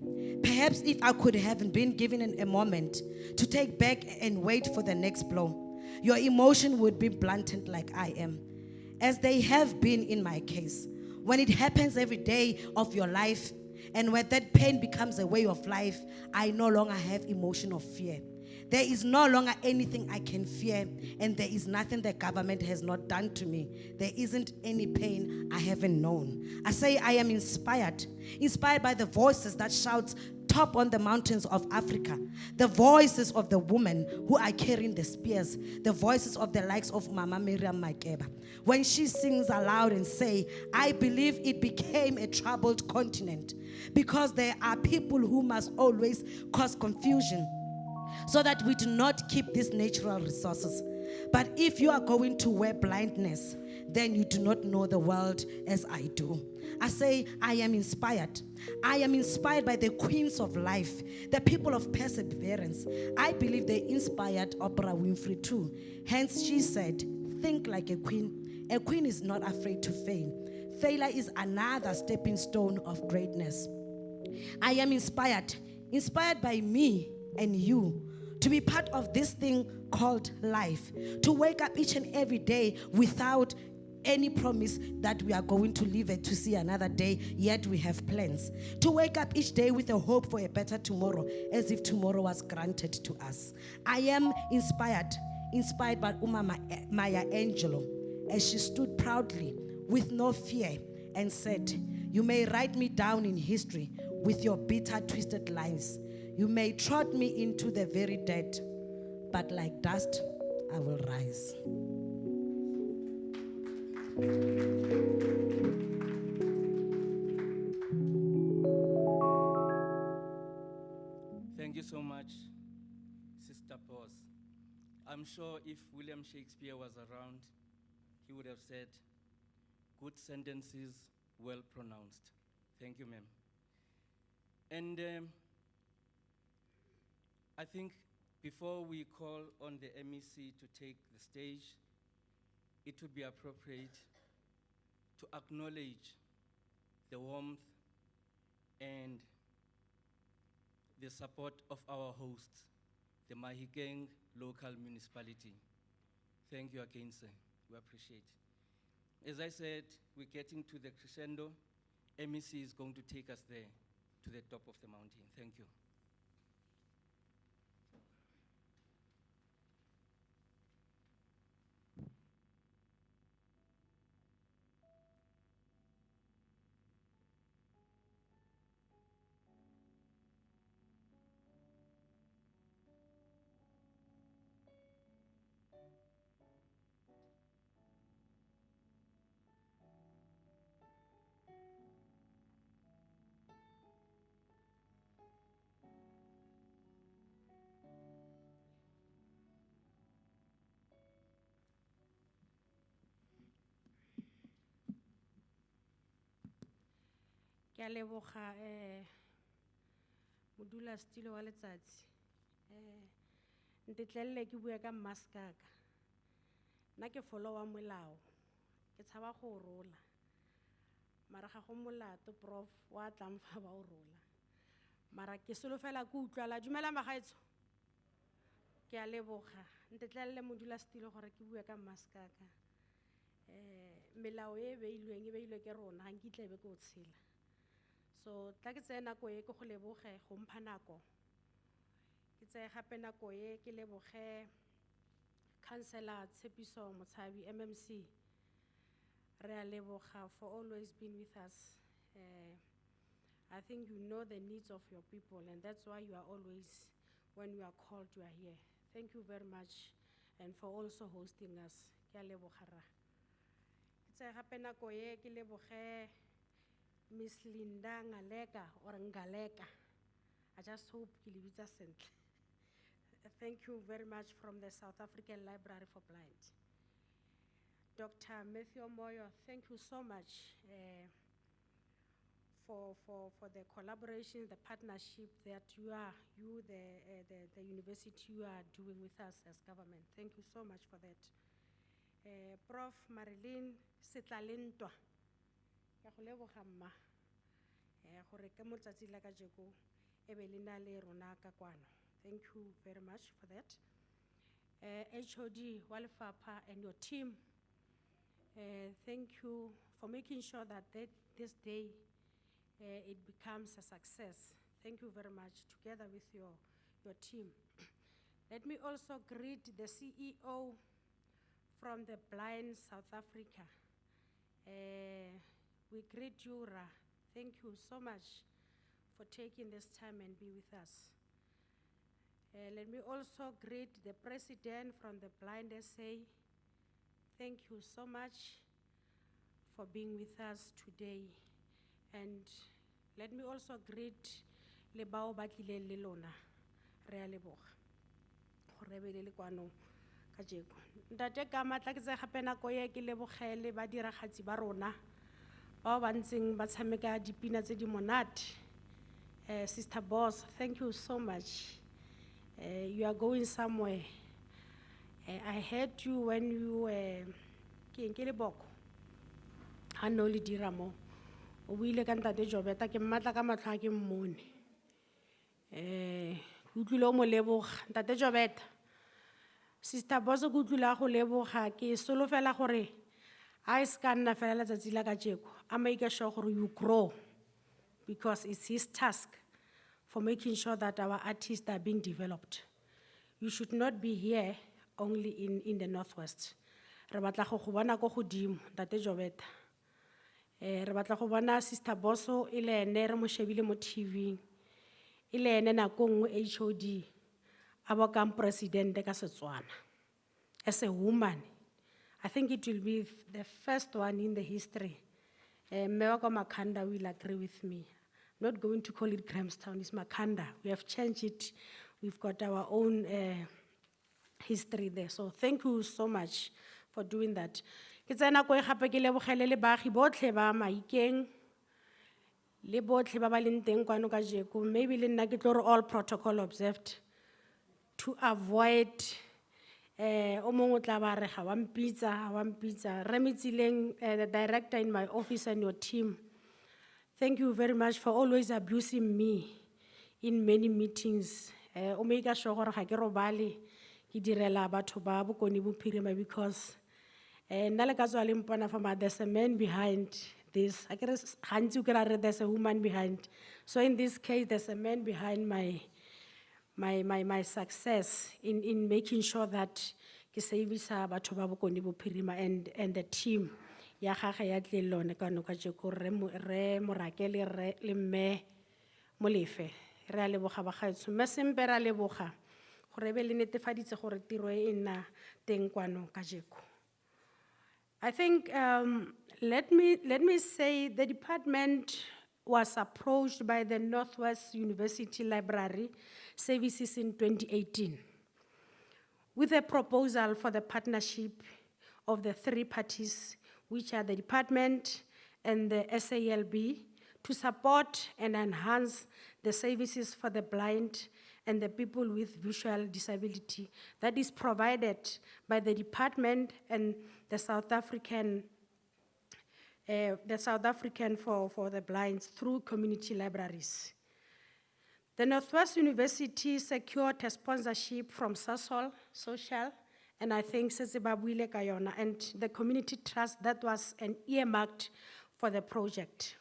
Perhaps if I could have been given a moment to take back and wait for the next blow, your emotion would be blunted like I am, as they have been in my case. When it happens every day of your life, and when that pain becomes a way of life, I no longer have emotion of fear. There is no longer anything I can fear, and there is nothing the government has not done to me. There isn't any pain I haven't known. I say I am inspired by the voices that shout top on the mountains of Africa, the voices of the women who are carrying the spears, the voices of the likes of Mama Miriam Makeba, when she sings aloud and say, I believe it became a troubled continent because there are people who must always cause confusion so that we do not keep these natural resources. But if you are going to wear blindness, then you do not know the world as I do. I say, I am inspired. I am inspired by the queens of life, the people of perseverance. I believe they inspired Oprah Winfrey too. Hence she said, think like a queen. A queen is not afraid to fail. Failure is another stepping stone of greatness. I am inspired by me and you, to be part of this thing called life, to wake up each and every day without any promise that we are going to live it to see another day, yet we have plans. To wake up each day with a hope for a better tomorrow, as if tomorrow was granted to us. I am inspired by Maya Angelou, as she stood proudly with no fear and said, you may write me down in history with your bitter, twisted lines. You may trot me into the very dead, but like dust, I will rise. Thank you so much, Sister Boss. I'm sure if William Shakespeare was around, he would have said, good sentences, well pronounced. Thank you, ma'am. And I think before we call on the MEC to take the stage, it would be appropriate to acknowledge the warmth and the support of our hosts, the Mahikeng local municipality. Thank you again, sir. We appreciate it. As I said, we're getting to the crescendo. MEC is going to take us there, to the top of the mountain. Thank you. Ke a leboga modulasetulo wa letsatsi ntetlelele ke bua ka mmaskaka nna ke followa molao ke tshaba go rola mara ga go molato prof wa tlang fa ba o rola mara ke solofela ke utlwala dumela magaetsho ke a leboga ntetlelele modulasetulo gore ke bua ka mmaskaka melao e beilwe ke rona ga nkitle be ke o tshela so tla ke tsaya nako e ke go leboge go mpha nako ke tsaya gape nako e ke leboge councillor Tshepiso Motshabi MMC re a leboga for always being with us. I think you know the needs of your people and that's why you are always, when you are called, you are here. Thank you very much and for also hosting us. Ke a leboga ra. Ke tsaya gape nako e ke leboge Miss Linda Ngaleka or Ngaleka. I just hope ke le bitsa sentle. Thank you very much from the South African Library for Blind. Dr. Matthew Moyo, thank you so much for the collaboration, the partnership that the university you are doing with us as government. Thank you so much for that. Prof. Marilyn Setlalentwa. Thank you very much for that. HOD Walfapa and your team, thank you for making sure that this day it becomes a success. Thank you very much, together with your team. Let me also greet the CEO from the Blind South Africa. We greet you, Ra. Thank you so much for taking this time and be with us. Let me also greet the president from the Blind SA. Thank you so much for being with us today. And let me also greet le bao ba tlileng le lona. Re a leboga. Gore be le kwano ka jeko. Ntate ka matla ke tse gape nako ye ke lebogele ba diragatsi ba rona. Ba ba ntseng ba tshameka dipina tse di monate. Sister Boss, thank you so much. You are going somewhere. I heard you when you were ke boko. Hanno le diramo. O buile ka ntate Jobeta ke mmatla ka matlho a ke mmone. Utlwile o mo leboga ntate Jobeta. Sister Boss go utlwile go leboga ke solofela gore a ska nna fela letsatsi la ka jeko. A make sure gore you grow because it's his task for making sure that our artists are being developed. You should not be here only in the Northwest. Re batla go go bona go godimo ntate Jobeta. Re batla go bona Sister Bosso ile ene re mo shebile mo TV. Ile ene na kongwe HOD abokang president ka Setswana. As a woman, I think it will be the first one in the history. Mewako Makanda will agree with me. I'm not going to call it Grahamstown, it's Makanda. We have changed it. We've got our own history there. So thank you so much for doing that. Ke tsena go gape ke lebogele le baagi botlhe ba Maikeng le botlhe ba ba leng teng kwano ka jeko. Maybe le nna ke tlo re all protocol observed to avoid o mongwe tla ba re ga wa mpitsa Remitsileng, the director in my office and your team. Thank you very much for always abusing me in many meetings. O make sure gore ga ke robale ke direla batho ba Bokone Bophirima because nna le ka tswa le mpona fama, there's a man behind this. I guess gantsi o kry-a re there's a woman behind. So in this case, there's a man behind my success in making sure that ke savisa batho ba Bokone Bophirima and the team ya gage ya tlelone ka no ka jeko re Morakele re le mme Molefe re a leboga ba gaetsho mme sempe ra leboga gore be le netefaditse gore tiro e nna teng kwano ka jeko. I think let me say the department was approached by the Northwest-University Library Services in 2018 with a proposal for the partnership of the three parties, which are the department and the SALB, to support and enhance the services for the blind and the people with visual disability that is provided by the department and the South African for the blinds through community libraries. The Northwest University secured a sponsorship from Sasol Social, and I think Sezibabuile Kayona, and the community trust that was an earmarked for the project.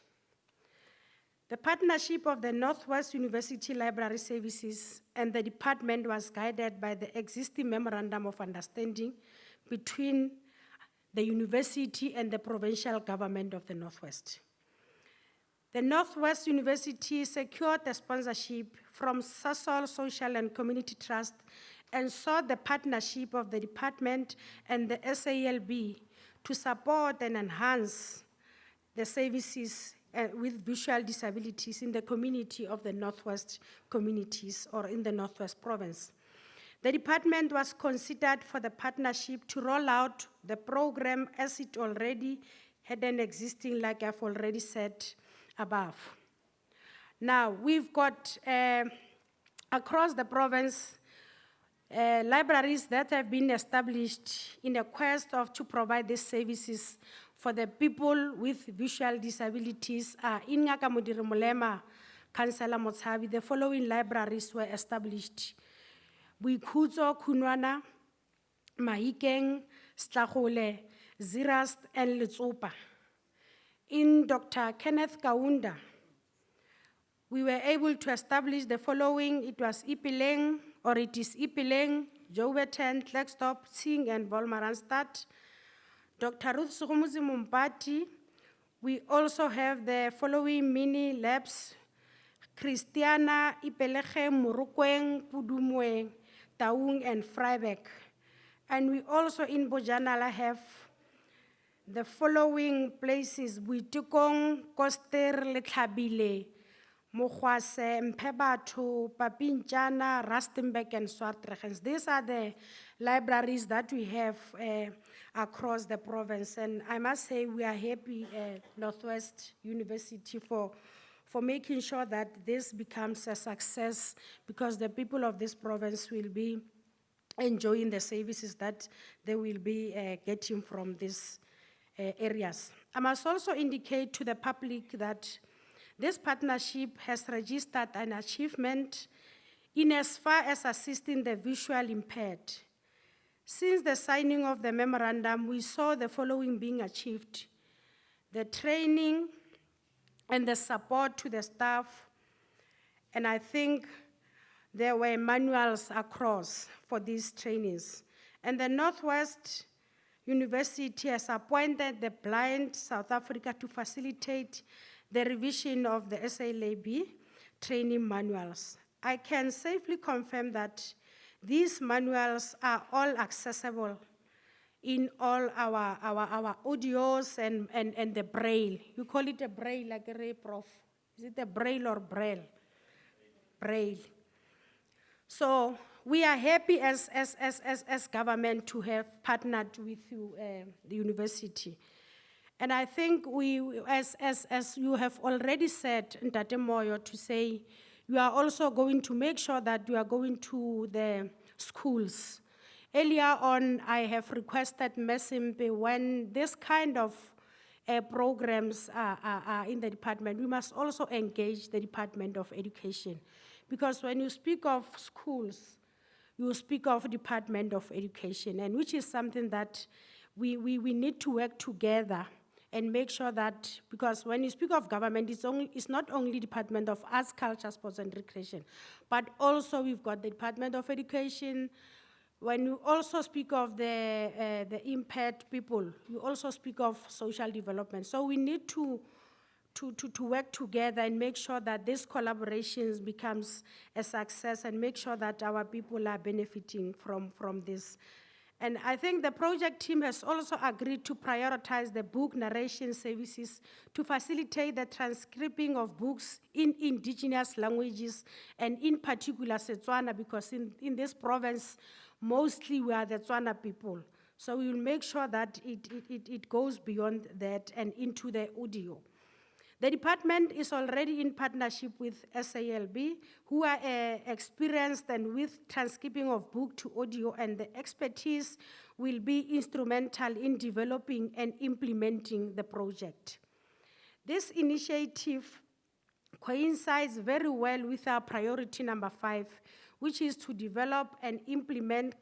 The partnership of the Northwest University Library Services and the department was guided by the existing memorandum of understanding between the university and the provincial government of the Northwest. The Northwest University secured a sponsorship from Sasol Social and Community Trust and sought the partnership of the department and the SALB to support and enhance the services with visual disabilities in the community of the Northwest communities or in the Northwest province. The department was considered for the partnership to roll out the program as it already had an existing, like I've already said above. Now, we've got across the province libraries that have been established in a quest to provide these services for the people with visual disabilities. In Ngaka Modiri Molema, Councillor Motshabi, the following libraries were established: Boikhutso, Khunwana, Mahikeng, Stlakgole, Zirast, and Letsopa. In Dr. Kenneth Kaunda, we were able to establish the following. It was Ipileng, or it is Ipileng, Jouberton, Klerksdorp, Tsing, and Wolmaranstad. Dr. Ruth Sukhumuzi Mumpati, we also have the following mini labs: Christiana, Ipelege, Murukweng, Pudumweng, Taung, and Freiberg. And we also in Bojanala have the following places: Buitukong, Koster, Letlhabile, Mokgwase, Mmabatho, Papinchana, Rustenburg, and Swartregens. These are the libraries that we have across the province. And I must say we are happy at Northwest University for making sure that this becomes a success, because the people of this province will be enjoying the services that they will be getting from these areas. I must also indicate to the public that this partnership has registered an achievement in as far as assisting the visually impaired. Since the signing of the memorandum, we saw the following being achieved: the training and the support to the staff, and I think there were manuals across for these trainings. And the Northwest University has appointed the Blind South Africa to facilitate the revision of the SALB training manuals. I can safely confirm that these manuals are all accessible in all our audios and the braille. You call it a braille, like a ray prof. Is it a braille or braille? Braille. So we are happy as government to have partnered with you, the university. And I think we, as you have already said, Ntate Moyo, to say, you are also going to make sure that you are going to the schools. Earlier on, I have requested Mesimpe, when this kind of programs are in the department, we must also engage the Department of Education. Because when you speak of schools, you speak of Department of Education, and which is something that we need to work together and make sure that, because when you speak of government, it's not only Department of Arts, Culture, Sports and Recreation, but also we've got the Department of Education. When you also speak of the impaired people, you also speak of social development. So we need to work together and make sure that this collaborations becomes a success and make sure that our people are benefiting from this. And I think the project team has also agreed to prioritize the book narration services to facilitate the transcribing of books in indigenous languages, and in particular Setswana, because in this province, mostly we are the Tswana people. So we will make sure that it goes beyond that and into the audio. The department is already in partnership with SALB, who are experienced and with transcribing of book to audio, and the expertise will be instrumental in developing and implementing the project. This initiative coincides very well with our priority number 5, which is to develop and implement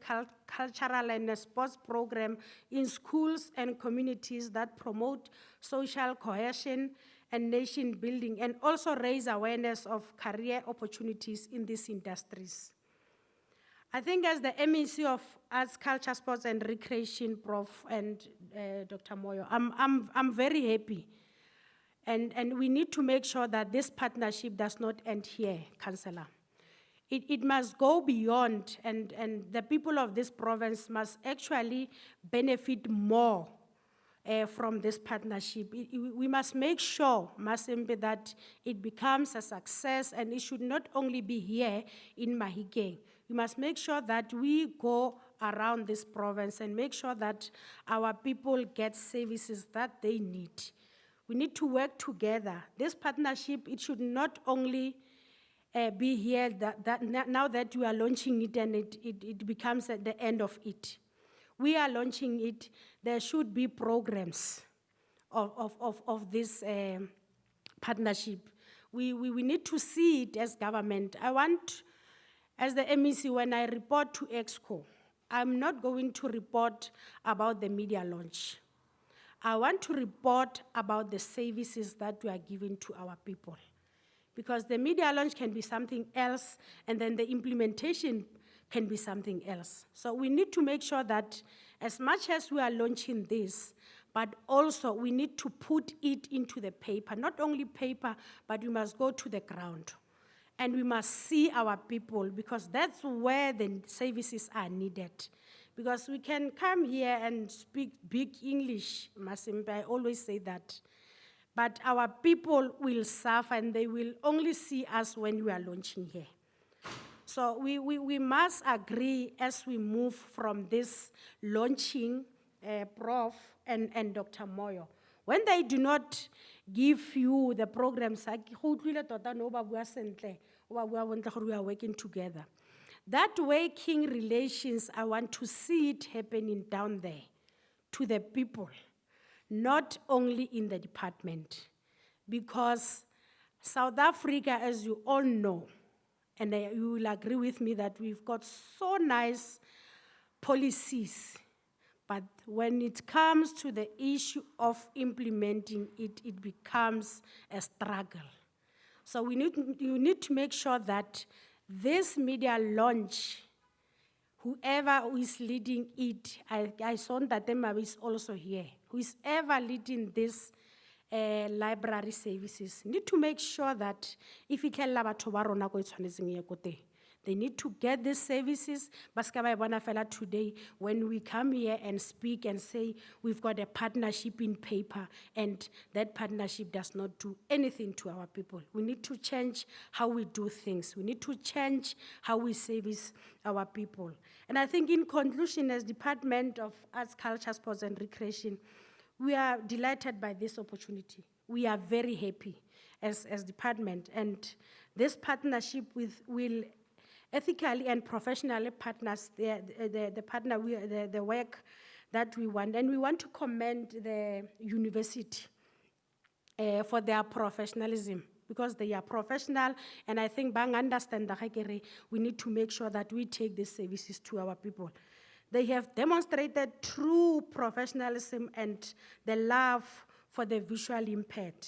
cultural and sports program in schools and communities that promote social cohesion and nation building, and also raise awareness of career opportunities in these industries. I think as the MEC of Arts, Culture, Sports and Recreation, Prof. and Dr. Moyo, I'm very happy. And we need to make sure that this partnership does not end here, Councillor. It must go beyond, and the people of this province must actually benefit more from this partnership. We must make sure, Masembe, that it becomes a success, and it should not only be here in Mahikeng. We must make sure that we go around this province and make sure that our people get services that they need. We need to work together. This partnership, it should not only be here now that we are launching it and it becomes the end of it. We are launching it. There should be programs of this partnership. We need to see it as government. I want, as the MEC, when I report to EXCO, I'm not going to report about the media launch. I want to report about the services that we are giving to our people. Because the media launch can be something else, and then the implementation can be something else. So we need to make sure that as much as we are launching this, but also we need to put it into the paper. Not only paper, but we must go to the ground. And we must see our people, because that's where the services are needed. Because we can come here and speak big English, Masimba, I always say that. But our people will suffer, and they will only see us when we are launching here. So we must agree as we move from this launching, Prof. and Dr. Moyo. When they do not give you the programs, we are working together. That working relations, I want to see it happening down there to the people, not only in the department. Because South Africa, as you all know, and you will agree with me that we've got so nice policies, but when it comes to the issue of implementing it, it becomes a struggle. So you need to make sure that this media launch, whoever is leading it, I saw that Mmabatho is also here, who is ever leading this library services, need to make sure that if it can they need to get these services. Today, when we come here and speak and say we've got a partnership in paper, and that partnership does not do anything to our people. We need to change how we do things. We need to change how we service our people. And I think in conclusion, as Department of Arts, Culture, Sports and Recreation, we are delighted by this opportunity. We are very happy as department, and this partnership will ethically and professionally partners the work that we want. And we want to commend the university for their professionalism because they are professional, and I think bang understand that we need to make sure that we take these services to our people. They have demonstrated true professionalism and the love for the visually impaired.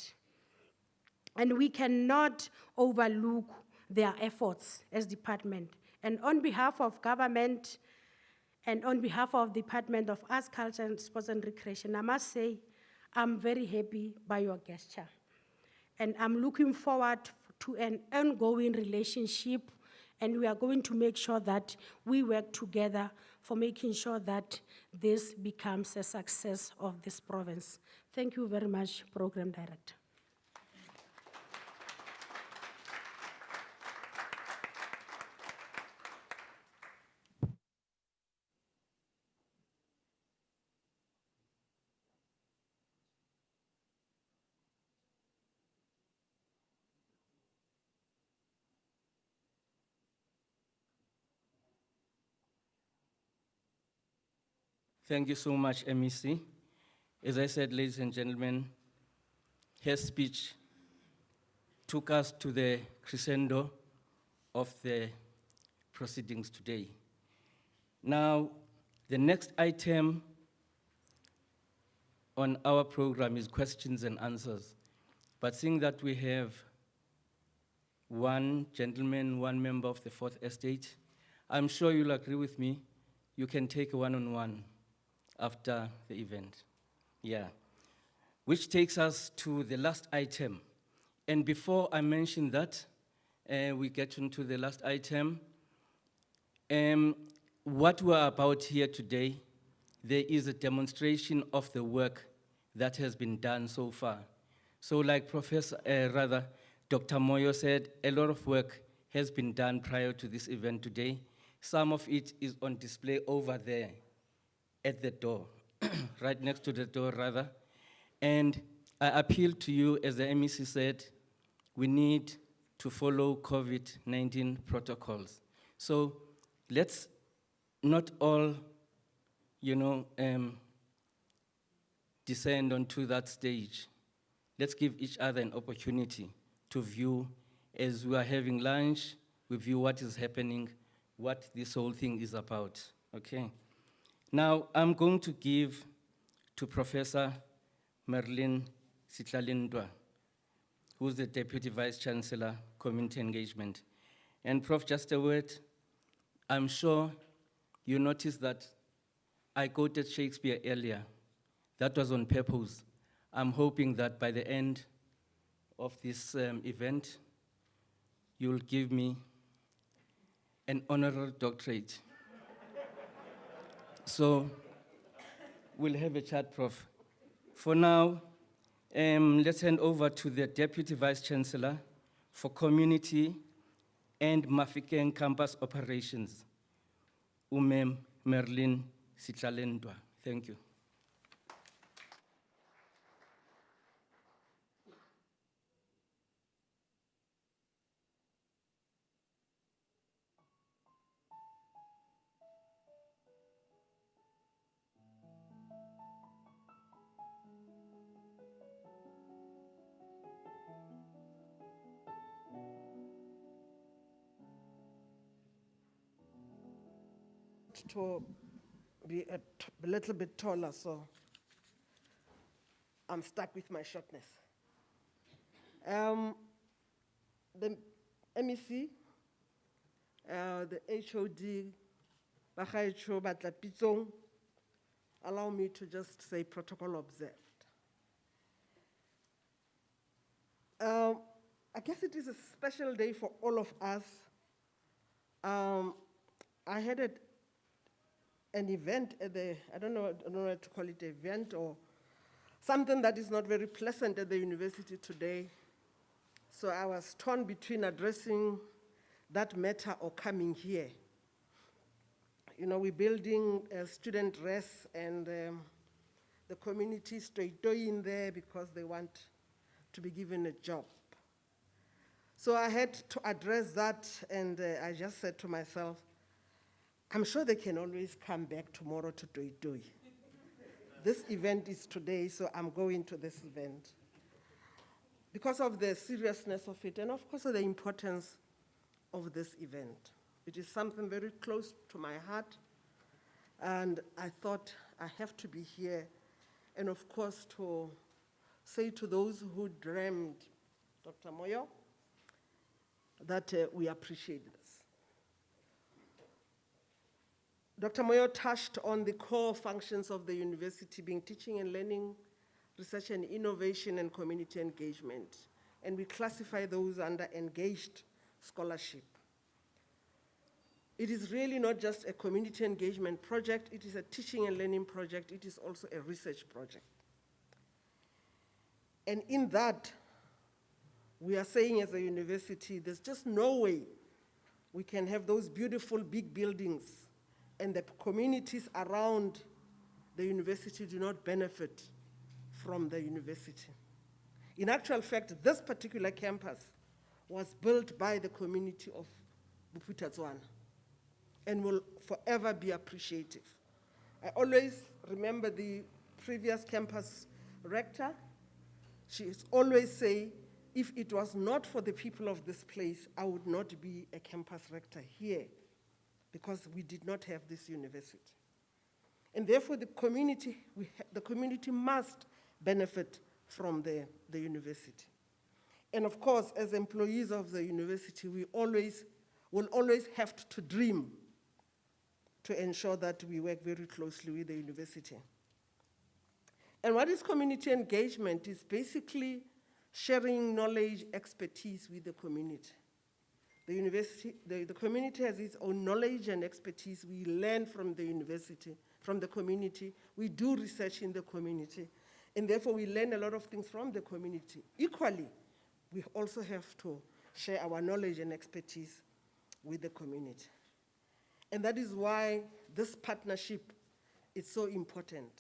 And we cannot overlook their efforts as department. And on behalf of government and on behalf of Department of Arts, Culture, and Sports and Recreation, I must say, I'm very happy by your gesture. And I'm looking forward to an ongoing relationship, and we are going to make sure that we work together for making sure that this becomes a success of this province. Thank you very much, Program Director. Thank you so much, MEC. As I said, ladies and gentlemen, her speech took us to the crescendo of the proceedings today. Now, the next item on our program is questions and answers. But seeing that we have one gentleman, one member of the Fourth Estate, I'm sure you'll agree with me, you can take a one-on-one after the event. Yeah. Which takes us to the last item. And before I mention that, we get into the last item, what we're about here today, there is a demonstration of the work that has been done so far. So like Dr. Moyo said, a lot of work has been done prior to this event today. Some of it is on display over there at the door, right next to the door rather. And I appeal to you, as the MEC said, we need to follow COVID-19 protocols. So let's not all, descend onto that stage. Let's give each other an opportunity to view, as we are having lunch, we view what is happening, what this whole thing is about, okay? Now, I'm going to give to Professor Merlin Sitlalindwa, who's the Deputy Vice Chancellor, Community Engagement. And Prof, just a word, I'm sure you noticed that I quoted Shakespeare earlier. That was on purpose. I'm hoping that by the end of this event, you'll give me an honorary doctorate. So we'll have a chat, Prof. For now, let's hand over to the Deputy Vice Chancellor for Community and Mafikeng Campus Operations, Merlin Sitlalindwa. Thank you. To be a little bit taller, so I'm stuck with my shortness. The MEC, the HOD, Bagaetsho Batla Pitsong, allow me to just say protocol observed. I guess it is a special day for all of us. I had an event at the, I don't know what to call it, event or something that is not very pleasant at the university today. So I was torn between addressing that matter or coming here. We're building a student res and the community is in there because they want to be given a job. So I had to address that, and I just said to myself, I'm sure they can always come back tomorrow to Doi. This event is today, so I'm going to this event. because of the seriousness of it and of course the importance of this event. It is something very close to my heart, and I thought I have to be here, and of course to say to those who dreamed, Dr. Moyo, that we appreciate this. Dr. Moyo touched on the core functions of the university being teaching and learning, research and innovation, and community engagement. And we classify those under engaged scholarship. It is really not just a community engagement project, it is a teaching and learning project, it is also a research project. And in that, we are saying as a university, there's just no way we can have those beautiful big buildings and the communities around the university do not benefit from the university. In actual fact, this particular campus was built by the community of Bophuthatswana and will forever be appreciative. I always remember the previous campus rector. She is always saying, if it was not for the people of this place, I would not be a campus rector here, because we did not have this university. And therefore the community must benefit from the university. And of course, as employees of the university, we will always have to dream to ensure that we work very closely with the university. And what is community engagement? Is basically sharing knowledge, expertise with the community. The university, the community has its own knowledge and expertise. We learn from the university, from the community. We do research in the community. And therefore, we learn a lot of things from the community. Equally, we also have to share our knowledge and expertise with the community. And that is why this partnership is so important.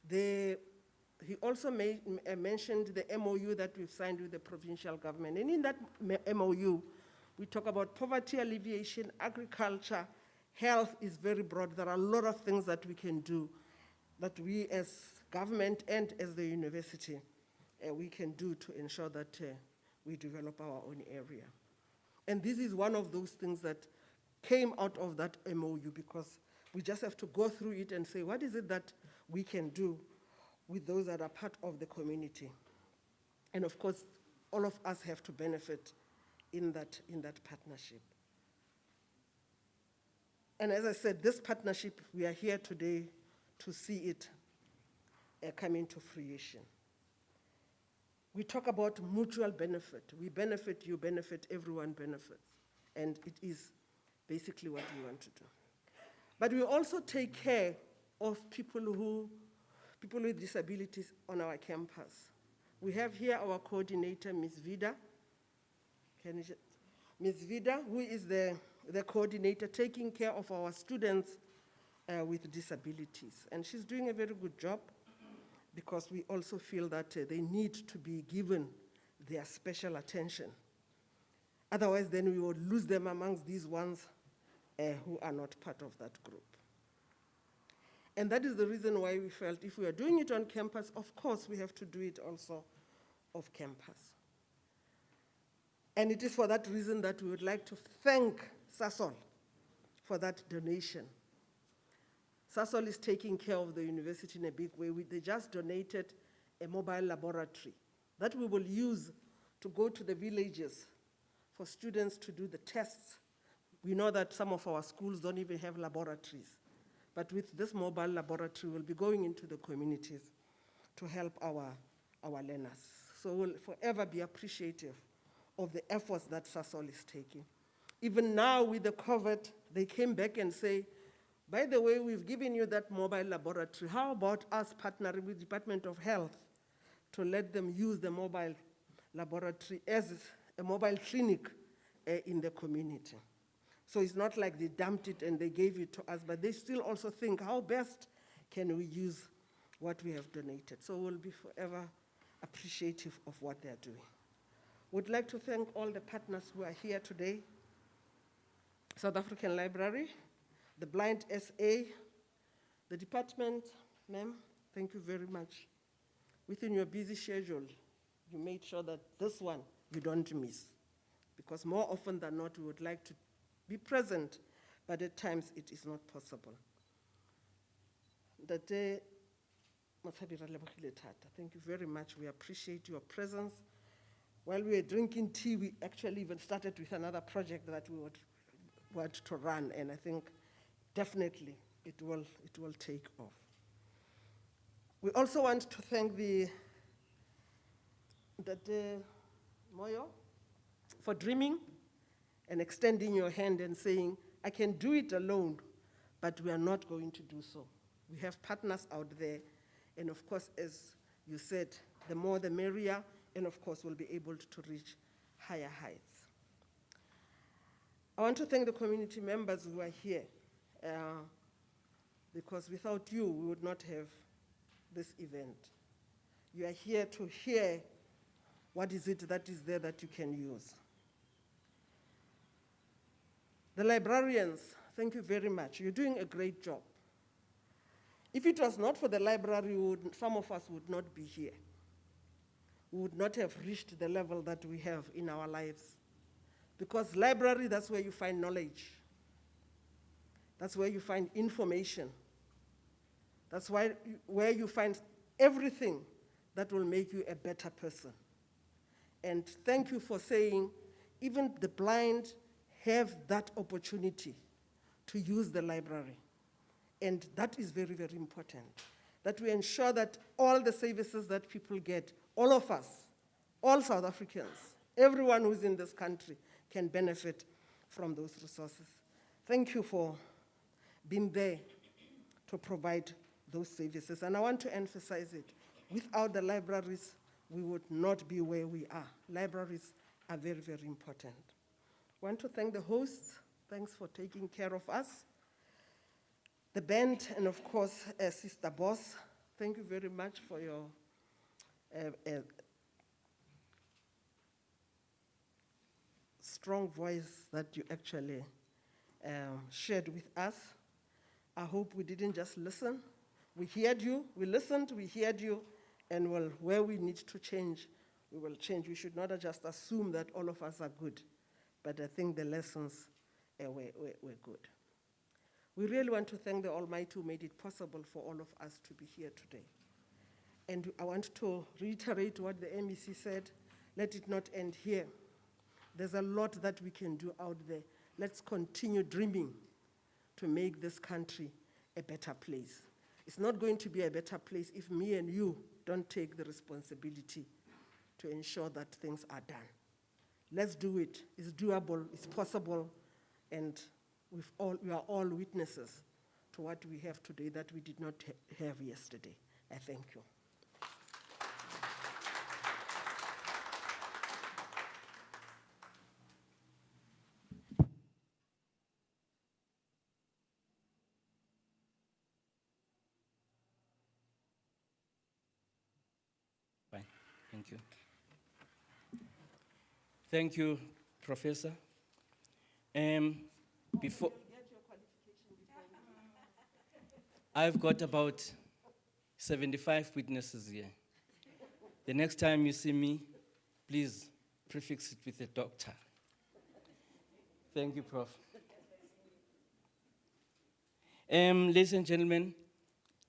He also mentioned the MOU that we've signed with the provincial government. And in that MOU, we talk about poverty alleviation, agriculture, health is very broad. There are a lot of things that we can do, that we as government and as the university, we can do to ensure that we develop our own area. And this is one of those things that came out of that MOU, because we just have to go through it and say, what is it that we can do with those that are part of the community? And of course, all of us have to benefit in that partnership. And as I said, this partnership, we are here today to see it come into fruition. We talk about mutual benefit. We benefit, you benefit, everyone benefits. And it is basically what we want to do. But we also take care of people with disabilities on our campus. We have here our coordinator, Ms. Vida. Ms. Vida, who is the coordinator taking care of our students with disabilities. And she's doing a very good job, because we also feel that they need to be given their special attention. Otherwise, then we would lose them amongst these ones who are not part of that group. And that is the reason why we felt if we are doing it on campus, of course we have to do it also off campus. And it is for that reason that we would like to thank Sasol for that donation. Sasol is taking care of the university in a big way. They just donated a mobile laboratory that we will use to go to the villages for students to do the tests. We know that some of our schools don't even have laboratories. But with this mobile laboratory, we'll be going into the communities to help our learners. So we'll forever be appreciative of the efforts that Sasol is taking. Even now with the COVID, they came back and say, by the way, we've given you that mobile laboratory. How about us partnering with the Department of Health to let them use the mobile laboratory as a mobile clinic in the community? So it's not like they dumped it and they gave it to us, but they still also think, how best can we use what we have donated? So we'll be forever appreciative of what they're doing. Would like to thank all the partners who are here today. South African Library, the Blind SA, the department, ma'am, thank you very much. Within your busy schedule, you made sure that this one you don't miss. Because more often than not, we would like to be present, but at times it is not possible. Ntate Mothabi ra lebogile thata. Thank you very much. We appreciate your presence. While we were drinking tea, we actually even started with another project that we would want to run, and I think definitely it will take off. We also want to thank the Moyo for dreaming and extending your hand and saying, I can do it alone, but we are not going to do so. We have partners out there, and of course, as you said, the more the merrier, and of course, we'll be able to reach higher heights. I want to thank the community members who are here, because without you, we would not have this event. You are here to hear what is it that is there that you can use. The librarians, thank you very much. You're doing a great job. If it was not for the library, some of us would not be here. We would not have reached the level that we have in our lives. Because library, that's where you find knowledge. That's where you find information. That's where you find everything that will make you a better person. And thank you for saying, even the blind have that opportunity to use the library. And that is very, very important, that we ensure that all the services that people get, all of us, all South Africans, everyone who's in this country can benefit from those resources. Thank you for being there to provide those services. And I want to emphasize it. Without the libraries, we would not be where we are. Libraries are very, very important. I want to thank the hosts. Thanks for taking care of us. The band, and of course, Sister Boss, thank you very much for your strong voice that you actually shared with us. I hope we didn't just listen. We heard you, we listened, we heard you, and well, where we need to change, we will change. We should not just assume that all of us are good, but I think the lessons were good. We really want to thank the Almighty who made it possible for all of us to be here today. And I want to reiterate what the MEC said, let it not end here. There's a lot that we can do out there. Let's continue dreaming to make this country a better place. It's not going to be a better place if me and you don't take the responsibility to ensure that things are done. Let's do it. It's doable, it's possible, and we are all witnesses to what we have today that we did not have yesterday. I thank you. Fine, thank you. Thank you, Professor. Before I've got about 75 witnesses here. The next time you see me, please prefix it with a doctor. Thank you, Prof. Ladies and gentlemen,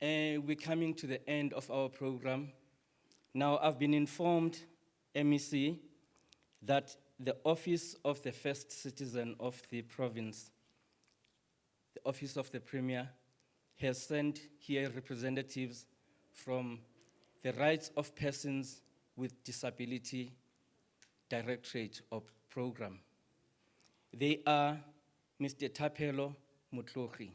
we're coming to the end of our program. Now, I've been informed, MEC, that the Office of the First Citizen of the province, the Office of the Premier, has sent here representatives from the Rights of Persons with Disability Directorate or Program. They are Mr. Thapelo Mutlogi.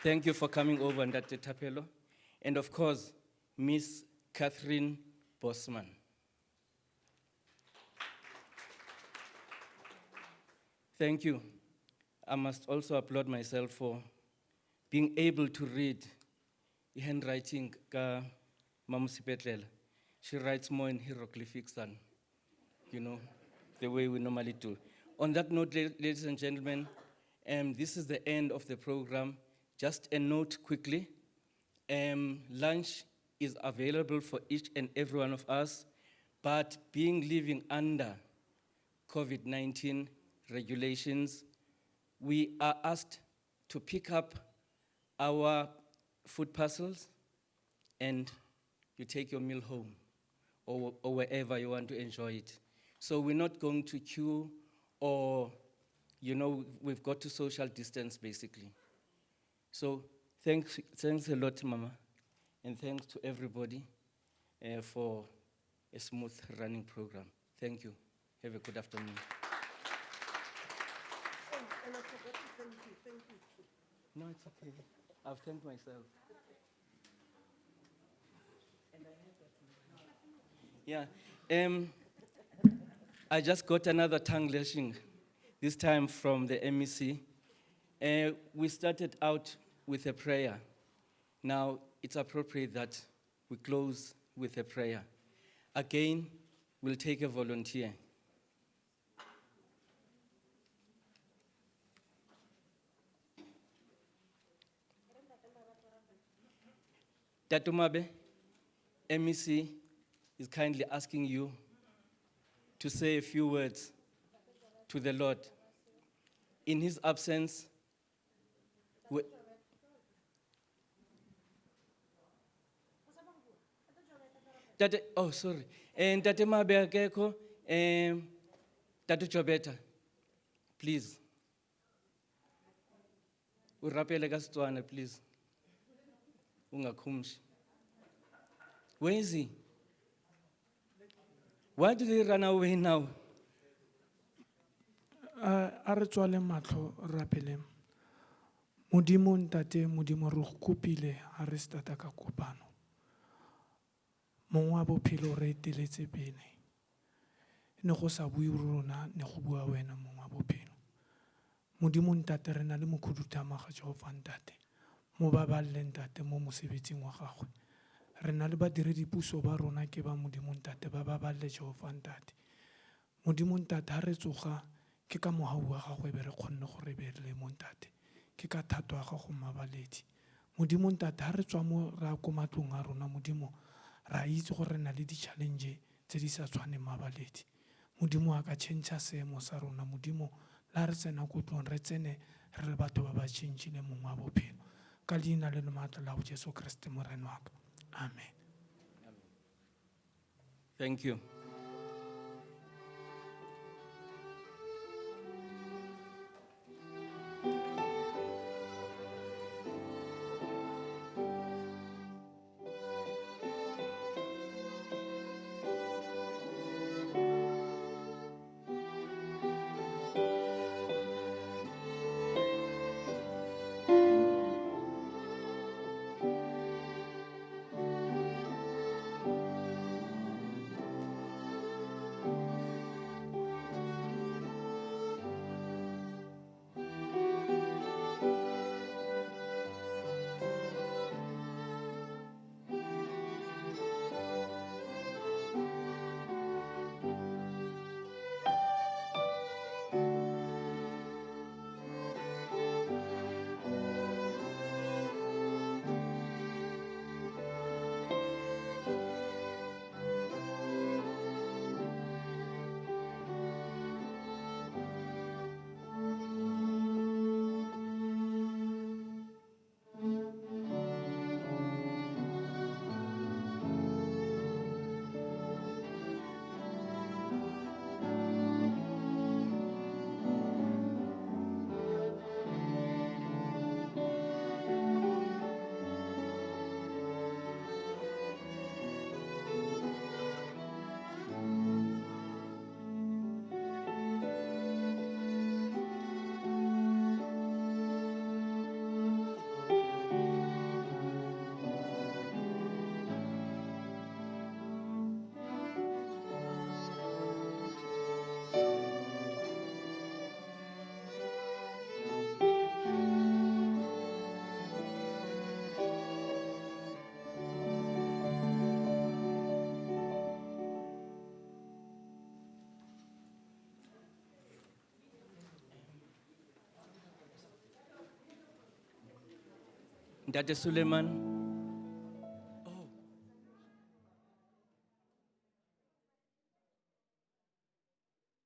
Thank you for coming over, Dr. Thapelo. And of course, Ms. Catherine Bosman. Thank you. I must also applaud myself for being able to read handwriting ka Mamusipetlela. She writes more in hieroglyphics than, the way we normally do. On that note, ladies and gentlemen, this is the end of the program. Just a note quickly. Lunch is available for each and every one of us, but being living under COVID-19 regulations, we are asked to pick up our food parcels and you take your meal home or wherever you want to enjoy it. So we're not going to queue or, we've got to social distance basically. So thanks a lot, Mama, and thanks to everybody for a smooth running program. Thank you. Have a good afternoon. And I forgot to thank you. Thank you. No, it's okay. I've thanked myself. Yeah. I just got another tongue lashing, this time from the MEC. We started out with a prayer. Now, it's appropriate that we close with a prayer. Again, we'll take a volunteer. Tatumabe, MEC is kindly asking you to say a few words to the Lord. In his absence, sorry. And Tatemabe akekho, Tatu Jobeta, please. Urapele ka Setswana, please. Ungakhumshi. Where is he? Why did he run away now? A re tswale matlho rapele. Modimo ntate, modimo re go kopile ha re stata ka kopano. Mongwe wa bophelo re eteletse pele. Ne go sa bue rona, ne go bua wena mongwe wa bophelo. Modimo ntate re na le mokhuduthamaga Jehova ntate. Mo baballe ntate mo mosebetsing wa gagwe. Re na le badiredipuso ba rona ke ba modimo ntate ba baballe Jehova ntate. Modimo ntate ha re tsoga ke ka mohau wa gagwe be re kgonne go re berele mo ntate. Ke ka thato ya gago mabaledi. Modimo ntate ha re tswa mo ra ko matlong a rona modimo ra itse gore re na le di-challenge tse di sa tshwaneng mabaledi. Modimo a ka change seemo sa rona modimo la re tsena ko tlong re tsene re le batho ba ba changeile mongwe wa bophelo. Ka leina le le maatla la go Jesu Kriste morena wa ka. Amen. Thank you. Ntate Suleiman,